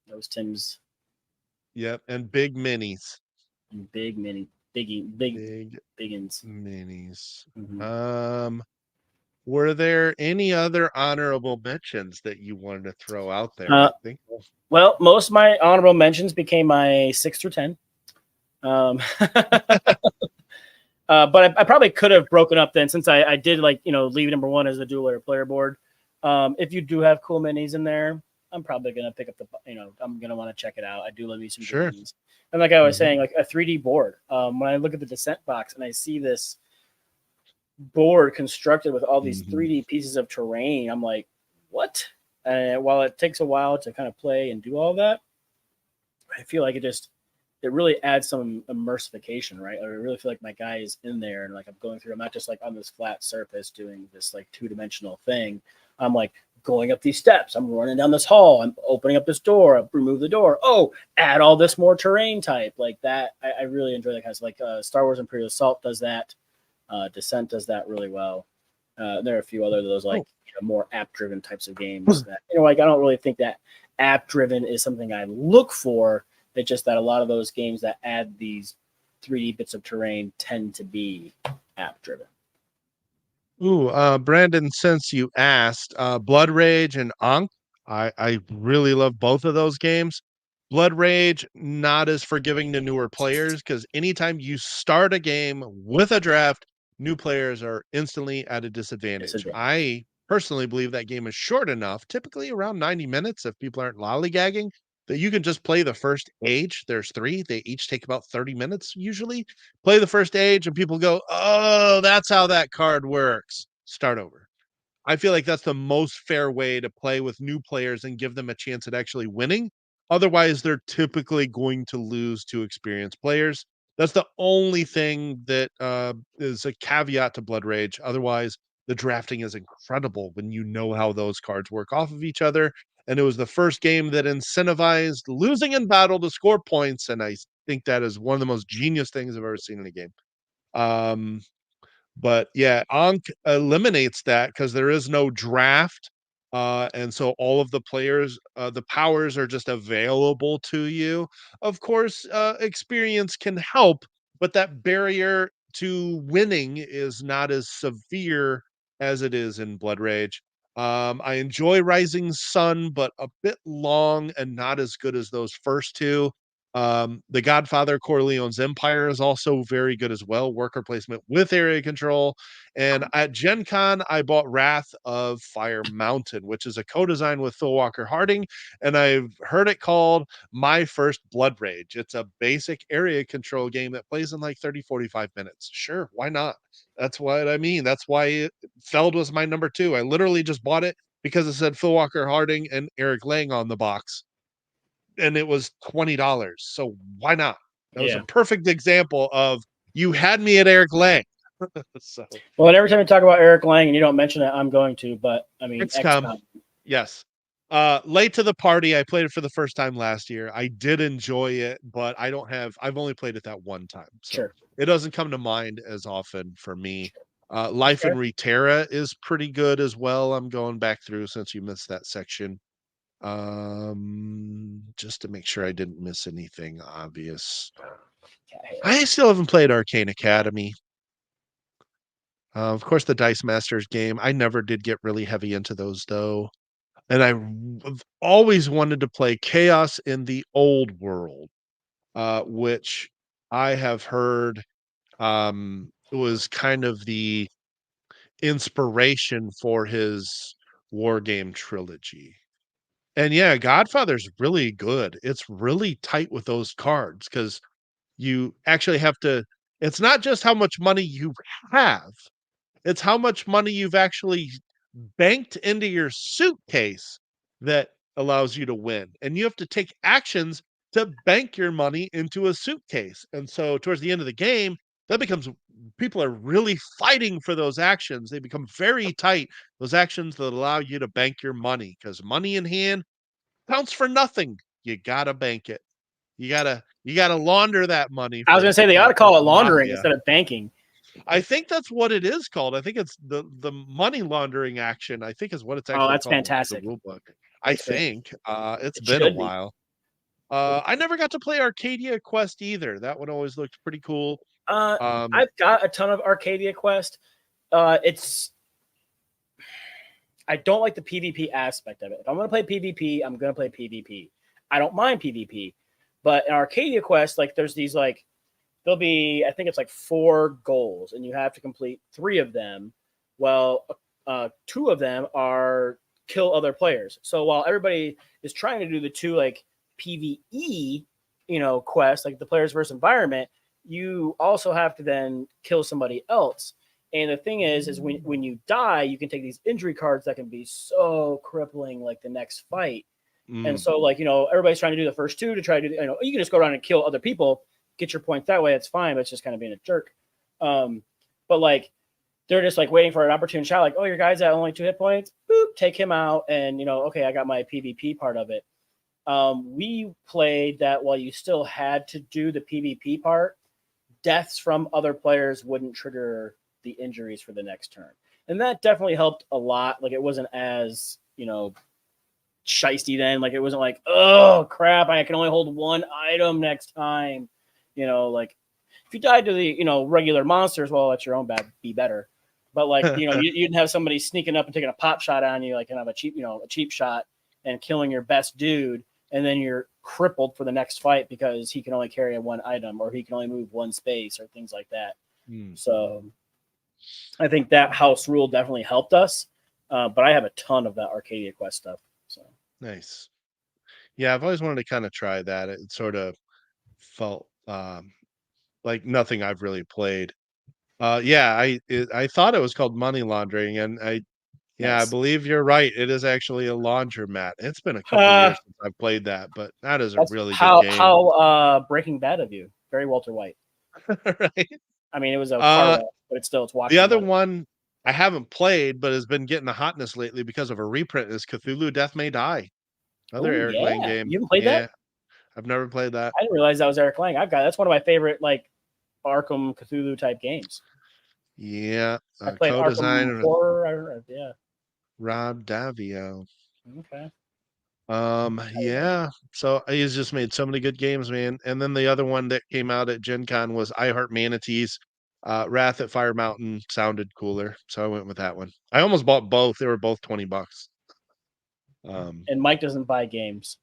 that was Tim's. Yep, and big minis. Big mini, biggins. Minis. Mm-hmm. Were there any other honorable mentions that you wanted to throw out there? I think. Well, most of my honorable mentions became my 6 through 10. But I probably could have broken up then, since I did leave number 1 as the dual layer player board. If you do have cool minis in there, I'm probably gonna pick up I'm gonna want to check it out. I do love me some Sure. minis. And like I was saying, like a 3D board. When I look at the Descent box and I see this board constructed with all these 3D pieces of terrain, I'm like, what? And while it takes a while to kind of play and do all that, I feel like it really adds some immersification, right? I really feel like my guy is in there and like I'm going through. I'm not just like on this flat surface doing this like 2-dimensional thing. I'm like going up these steps. I'm running down this hall. I'm opening up this door. I remove the door. Oh, add all this more terrain type like that. I really enjoy that kind of stuff. Like Star Wars Imperial Assault does that. Descent does that really well. There are a few other of those like more app-driven types of games that like I don't really think that app-driven is something I look for. It's just that a lot of those games that add these 3D bits of terrain tend to be app-driven. Ooh, Brandon, since you asked, Blood Rage and Ankh, I really love both of those games. Blood Rage, not as forgiving to newer players, because anytime you start a game with a draft, new players are instantly at a disadvantage. I personally believe that game is short enough, typically around 90 minutes if people aren't lollygagging, that you can just play the first age. There's 3. They each take about 30 minutes usually. Play the first age and people go, oh, that's how that card works. Start over. I feel like that's the most fair way to play with new players and give them a chance at actually winning. Otherwise, they're typically going to lose to experienced players. That's the only thing that is a caveat to Blood Rage. Otherwise, the drafting is incredible when you know how those cards work off of each other. And it was the first game that incentivized losing in battle to score points. And I think that is one of the most genius things I've ever seen in a game. But yeah, Ankh eliminates that because there is no draft. And so all of the players, the powers are just available to you. Of course, experience can help, but that barrier to winning is not as severe as it is in Blood Rage. I enjoy Rising Sun, but a bit long and not as good as those first two. The Godfather Corleone's Empire is also very good as well. Worker placement with area control. And at Gen Con, I bought Wrath of Fire Mountain, which is a co-design with Phil Walker Harding. And I've heard it called My First Blood Rage. It's a basic area control game that plays in like 30, 45 minutes. Sure, why not? That's what I mean. That's why Feld was my number 2. I literally just bought it because it said Phil Walker Harding and Eric Lang on the box. And it was $20. So why not? That was a perfect example of you had me at Eric Lang. So well, and every time you talk about Eric Lang and you don't mention it, I'm going to. But I mean, XCOM. Yes. Late to the party. I played it for the first time last year. I did enjoy it, but I've only played it that one time. So it doesn't come to mind as often for me. Life in Reterra is pretty good as well. I'm going back through since you missed that section. Just to make sure I didn't miss anything obvious. I still haven't played Arcane Academy. Of course, the Dice Masters game. I never did get really heavy into those though. And I've always wanted to play Chaos in the Old World, which I have heard was kind of the inspiration for his war game trilogy. And yeah, Godfather's really good. It's really tight with those cards because you actually have to, it's not just how much money you have, it's how much money you've actually banked into your suitcase that allows you to win. And you have to take actions to bank your money into a suitcase. And so towards the end of the game, that becomes people are really fighting for those actions. They become very tight, those actions that allow you to bank your money because money in hand counts for nothing. You gotta bank it. You gotta launder that money. I was gonna say they ought to call it laundering instead of banking. I think that's what it is called. I think it's the money laundering action. I think is what it's actually that's called. Fantastic. The rule book. I think it's been a while. I never got to play Arcadia Quest either. That one always looked pretty cool. I've got a ton of Arcadia Quest. I don't like the PvP aspect of it. If I'm going to play PvP, I'm going to play PvP. I don't mind PvP. But in Arcadia Quest, like there's these like, there'll be, I think it's like 4 goals, and you have to complete 3 of them. Well, 2 of them are kill other players. So while everybody is trying to do the 2 like PvE, quests, like the players versus environment, you also have to then kill somebody else. And the thing is when you die, you can take these injury cards that can be so crippling, like the next fight. And so, like, everybody's trying to do the first 2 to try to do, you can just go around and kill other people, get your points that way. It's fine, but it's just kind of being a jerk. But like, they're just like waiting for an opportune shot. Like, oh, your guy's at only 2 hit points. Boop, take him out. And, okay, I got my PvP part of it. We played that while you still had to do the PvP part, deaths from other players wouldn't trigger the injuries for the next turn. And that definitely helped a lot. Like, it wasn't as, shisty then. Like, it wasn't like, oh, crap, I can only hold 1 item next time. Like, if you died to the, regular monsters, well, that's your own bad, be better. But, like, you didn't have somebody sneaking up and taking a pop shot on you, like, kind of a cheap shot and killing your best dude. And then you're crippled for the next fight because he can only carry 1 item or he can only move 1 space or things like that. So I think that house rule definitely helped us. But I have a ton of that Arcadia Quest stuff. So nice. Yeah, I've always wanted to kind of try that. It sort of felt like nothing I've really played. I thought it was called money laundering, and I believe you're right. It is actually a laundromat. It's been a couple years since I've played that, but that is a really good game. How Breaking Bad of you. Very Walter White. Right. I mean, it was a car, but it's watching. The other one I haven't played, but has been getting the hotness lately because of a reprint is Cthulhu Death May Die. Another Eric Lang game. You haven't played that? I've never played that. I didn't realize that was Eric Lang. That's one of my favorite like Arkham Cthulhu type games. Yeah. I played Arkham Horror. Yeah. Rob Davio. Okay. Yeah. So he's just made so many good games, man. And then the other one that came out at Gen Con was I Heart Manatees. Wrath at Fire Mountain sounded cooler, so I went with that one. I almost bought both. They were both $20. And Mike doesn't buy games.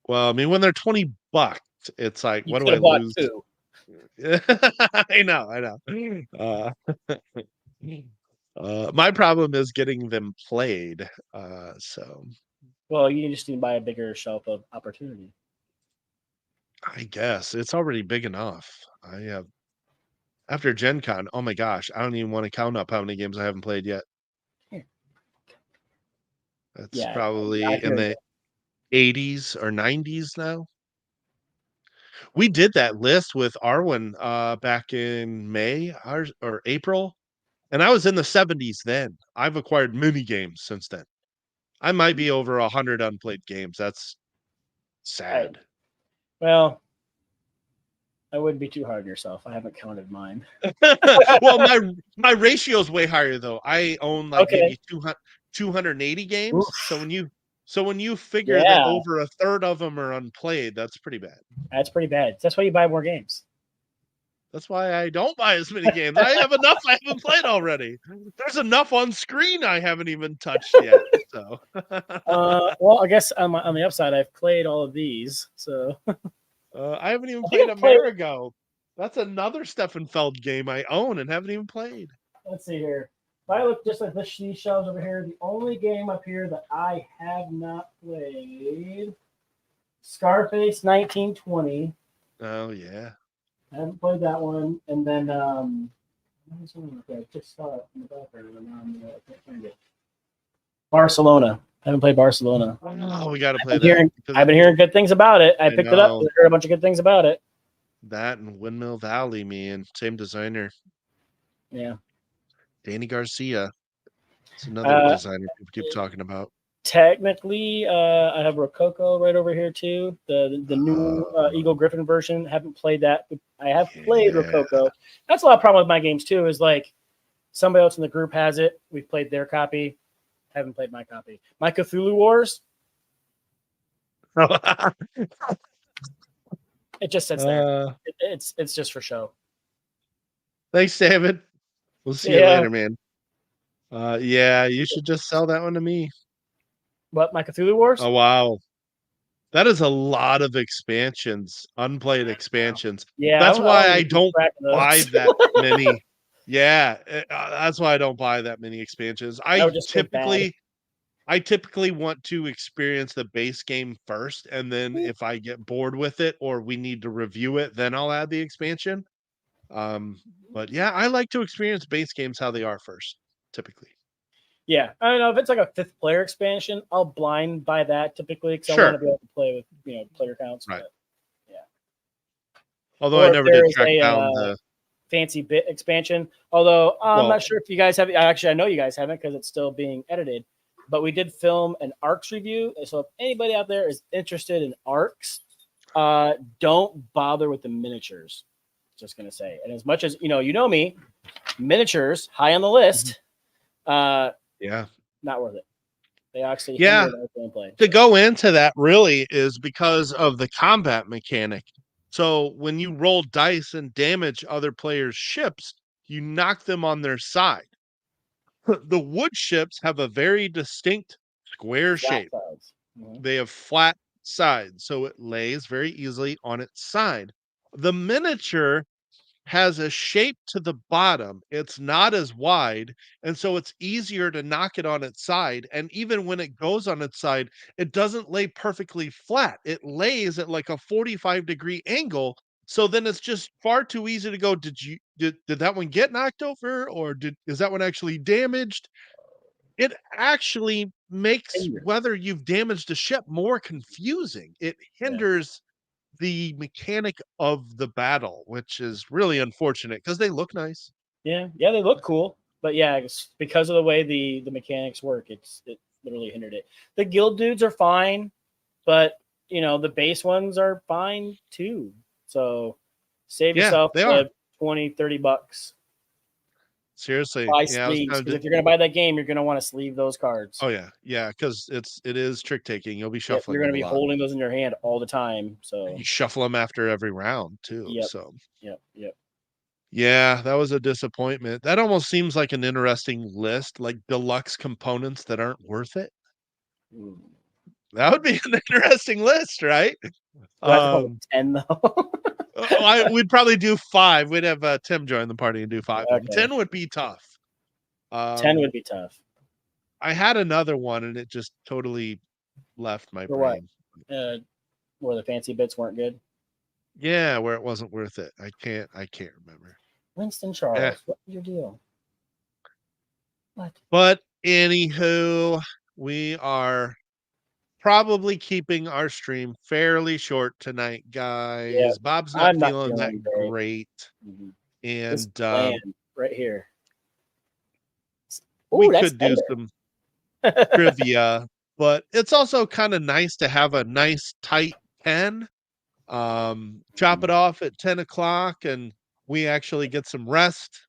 Well, I mean, when they're $20, it's like, You what do could I have bought lose? 2. I know. My problem is getting them played. So Well, you just need to buy a bigger shelf of opportunity. I guess it's already big enough. I have after Gen Con, oh my gosh, I don't even want to count up how many games I haven't played yet. That's Yeah, I probably in hear you. the 80s or 90s now. We did that list with Arwen back in May or April, and I was in the 70s then. I've acquired many games since then. I might be over 100 unplayed games. That's Right. sad. Well, I wouldn't be too hard on yourself. I haven't counted mine. Well, my ratio is way higher though. I own like Okay. maybe 280 games. Oof. So when you figure that Yeah, over a third of them are unplayed, that's pretty bad. that's pretty bad. That's why you buy more games. That's why I don't buy as many games. I have enough I haven't played already. There's enough on screen I haven't even touched yet. So Well, I guess on the upside, I've played all of these. So I haven't even I think played I've played. Amerigo. That's another Steffenfeld game I own and haven't even played. Let's see here. If I look just at these shelves over here, the only game up here that I have not played, Scarface 1920. Oh yeah. I haven't played that one. And then I just saw it in the background. And I can't find it. Barcelona. I haven't played Barcelona. Oh, we got to play that. I've been hearing good things about it. I picked it up. I heard a bunch of good things about it. That and Windmill Valley, man. Same designer. Yeah. Danny Garcia. It's another designer people keep talking about. Technically, I have Rococo right over here too. The new Eagle Griffin version. Haven't played that. I have played Rococo. That's a lot of problem with my games too. Is like somebody else in the group has it. We've played their copy. Haven't played my copy. My Cthulhu Wars. It just sits there. It's just for show. Thanks, David. We'll see you later, man. Yeah, you should just sell that one to me. What, my Cthulhu Wars? Oh wow, that is a lot of expansions, unplayed expansions. Yeah, that's why I don't buy that many. Yeah, that's why I don't buy that many expansions. I typically want to experience the base game first, and then if I get bored with it or we need to review it, then I'll add the expansion. But yeah, I like to experience base games how they are first, typically. Yeah, I don't know if it's like a 5th player expansion, I'll blind buy that typically because I want to be able to play with player counts. Right. But, yeah. Although I never did track down the fancy bit expansion. Although I'm not sure if you guys have. Actually, I know you guys haven't because it's still being edited. But we did film an ARCs review. So if anybody out there is interested in ARCs, don't bother with the miniatures. Just gonna say. And as much as you know me, miniatures high on the list. Yeah, not worth it. They actually gameplay. To go into that really is because of the combat mechanic. So when you roll dice and damage other players' ships, you knock them on their side. The wood ships have a very distinct square shape. They have flat sides, so it lays very easily on its side. The miniature has a shape to the bottom. It's not as wide, and so it's easier to knock it on its side. And even when it goes on its side, it doesn't lay perfectly flat. It lays at like a 45-degree angle. So then it's just far too easy to go, did that one get knocked over, or is that one actually damaged? It actually makes whether you've damaged a ship more confusing. It hinders the mechanic of the battle, which is really unfortunate because they look nice. Yeah, they look cool, but yeah, because of the way the mechanics work, it literally hindered it. The guild dudes are fine, but the base ones are fine too. So save yourself $20-$30. Seriously. Buy Yeah, I was sleeves kind because of. if you're gonna buy that game, you're gonna want to sleeve those cards. Oh yeah, because it is trick taking. You'll be Yep, you're shuffling gonna them a be lot. holding those in your hand all the time. So You shuffle them after every round too. yep, So yep. yeah, that was a disappointment. That almost seems like an interesting list, like deluxe components that aren't worth it. Ooh. That would be an interesting list, right? Do I have to come with Um, 10 though? we'd probably do 5. We'd have Tim join the party and do 5 of them. Okay. 10 would be tough. 10 Um, would be tough. I had another one and it just totally left my For what? brain. Where the fancy bits weren't good? Yeah, where it wasn't worth it. I can't remember. Winston Yeah. Charles, what's your deal? What? But anywho, we are probably keeping our stream fairly short tonight, Yeah, guys. Bob's not I'm not feeling that feeling great. great. Mhm. This And plan right here. we Ooh, that's could do tender. some trivia, but it's also kind of nice to have a nice tight 10. Chop it off at 10 o'clock and we actually get some rest,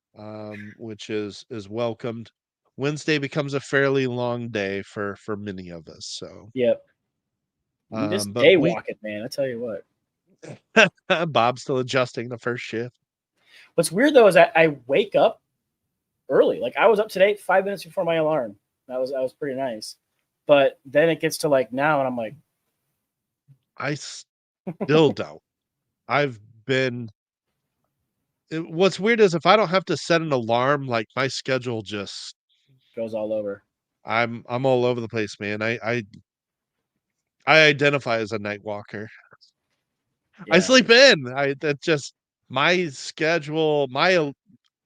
which is welcomed. Wednesday becomes a fairly long day for many of us. So Yep. Just but day we walking, man. I tell you what. Bob's still adjusting the first shift. What's weird though is I wake up early. Like I was up today 5 minutes before my alarm. That was pretty nice. But then it gets to like now, and I'm like, I still don't. I've been what's weird is if I don't have to set an alarm, like my schedule just goes all over. I'm all over the place, man. I identify as a night walker. I Yeah. sleep in. That's just my schedule.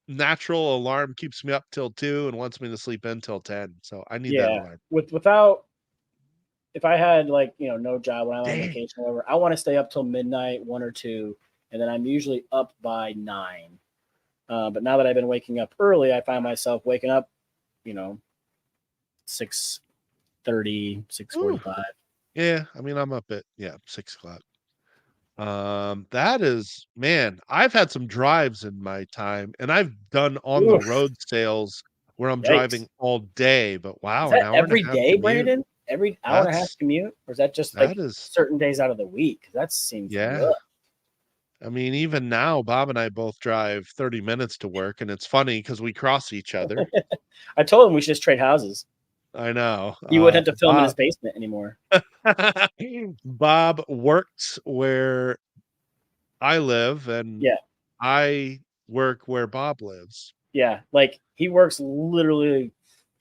Natural alarm keeps me up till 2 and wants me to sleep in till 10. So I need that Yeah. alarm. Without if I had like, no job when I'm on Dang. vacation or whatever, I want to stay up till midnight, 1 or 2, and then I'm usually up by 9. But now that I've been waking up early, I find myself waking up, 6:30, Ooh. 6:45. Yeah, I mean I'm up at 6 o'clock. That is, man, I've had some drives in my time and I've done on the Oof. road sales where I'm Yikes. driving all day, but Is wow, an that hour and a every half day, commute. Brandon? Every hour and a half That's commute? Or is that just that like is certain days out of the week? That seems yeah. rough. I mean, even now, Bob and I both drive 30 minutes to work, and it's funny because we cross each other. I told him we should just trade houses. I know. He wouldn't have to film in his basement anymore. Bob works where I live, and Yeah. I work where Bob lives. Yeah. Like he works literally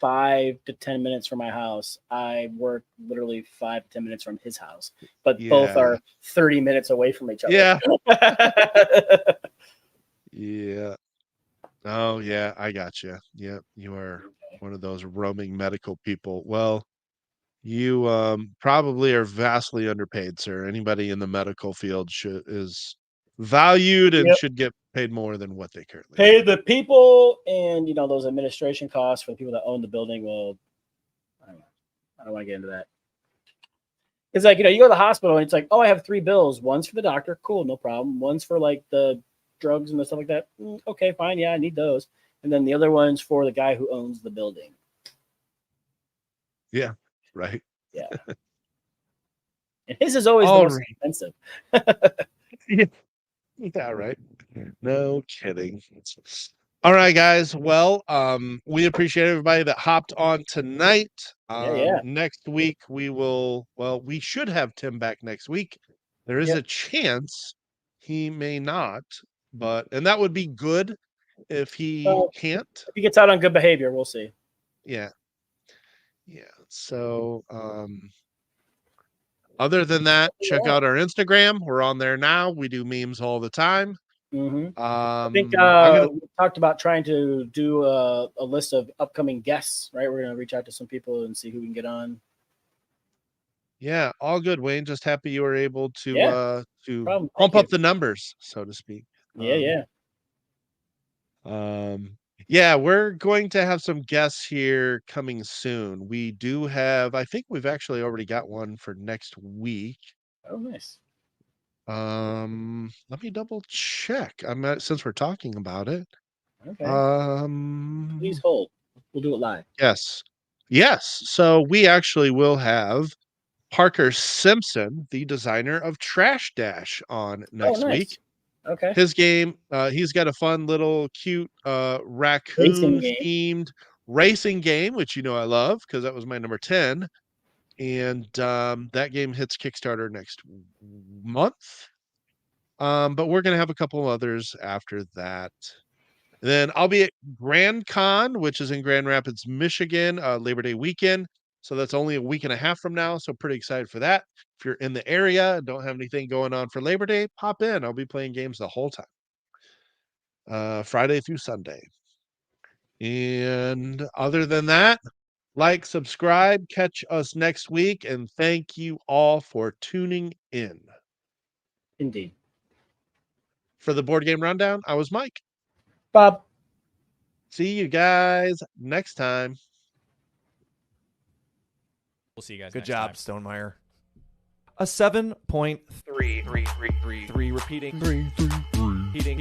5 to 10 minutes from my house. I work literally 5 to 10 minutes from his house, but both Yeah. are 30 minutes away from each other. Yeah. Yeah. Oh, yeah. I got you. Yeah. You are one of those roaming medical people. Well, you probably are vastly underpaid, sir. Anybody in the medical field is valued and Yep. should get paid more than what they currently Pay make. the people and those administration costs for the people that own the building. Well, I don't want to get into that. It's like, you go to the hospital and it's like, oh, I have 3 bills. One's for the doctor. Cool, no problem. One's for like the drugs and the stuff like that. Okay, fine. Yeah, I need those. And then the other one's for the guy who owns the building. Yeah, right. Yeah. And his is always the All most right. expensive. Yeah, yeah, right. No kidding. All right, guys. Well, we appreciate everybody that hopped on tonight. Yeah. Next week we should have Tim back next week. There is Yep. a chance he may not, and that would be good if he can't. If he gets out on good behavior, we'll see. Yeah. Yeah. So, other than that, check out our Instagram. We're on there now. We do memes all the time. I think I'm gonna we talked about trying to do a list of upcoming guests, right? We're going to reach out to some people and see who we can get on. Yeah, all good, Wayne. Just happy you were able Yeah, to problem. pump Thank up you. the numbers, so to speak. Yeah. Yeah, we're going to have some guests here coming soon. We do have, I think we've actually already got one for next week. Oh, nice. Let me double check. Since we're talking about it. Okay. Um, Please hold. We'll do it live. yes. Yes. So we actually will have Parker Simpson, the designer of Trash Dash, on next week. Okay. His game, he's got a fun little cute Racing raccoon game. themed racing game, which you know I love because that was my number 10. And that game hits Kickstarter next month. But we're gonna have a couple others after that. Then I'll be at Grand Con, which is in Grand Rapids, Michigan, Labor Day weekend. So that's only a week and a half from now. So pretty excited for that. If you're in the area and don't have anything going on for Labor Day, pop in. I'll be playing games the whole time, Friday through Sunday. And other than that, like, subscribe, catch us next week, and thank you all for tuning in. Indeed. For the board game rundown, I was Mike. Bob. See you guys next time. We'll see you guys Good next job, time. Stonemaier. A 7.3 repeating. Heating.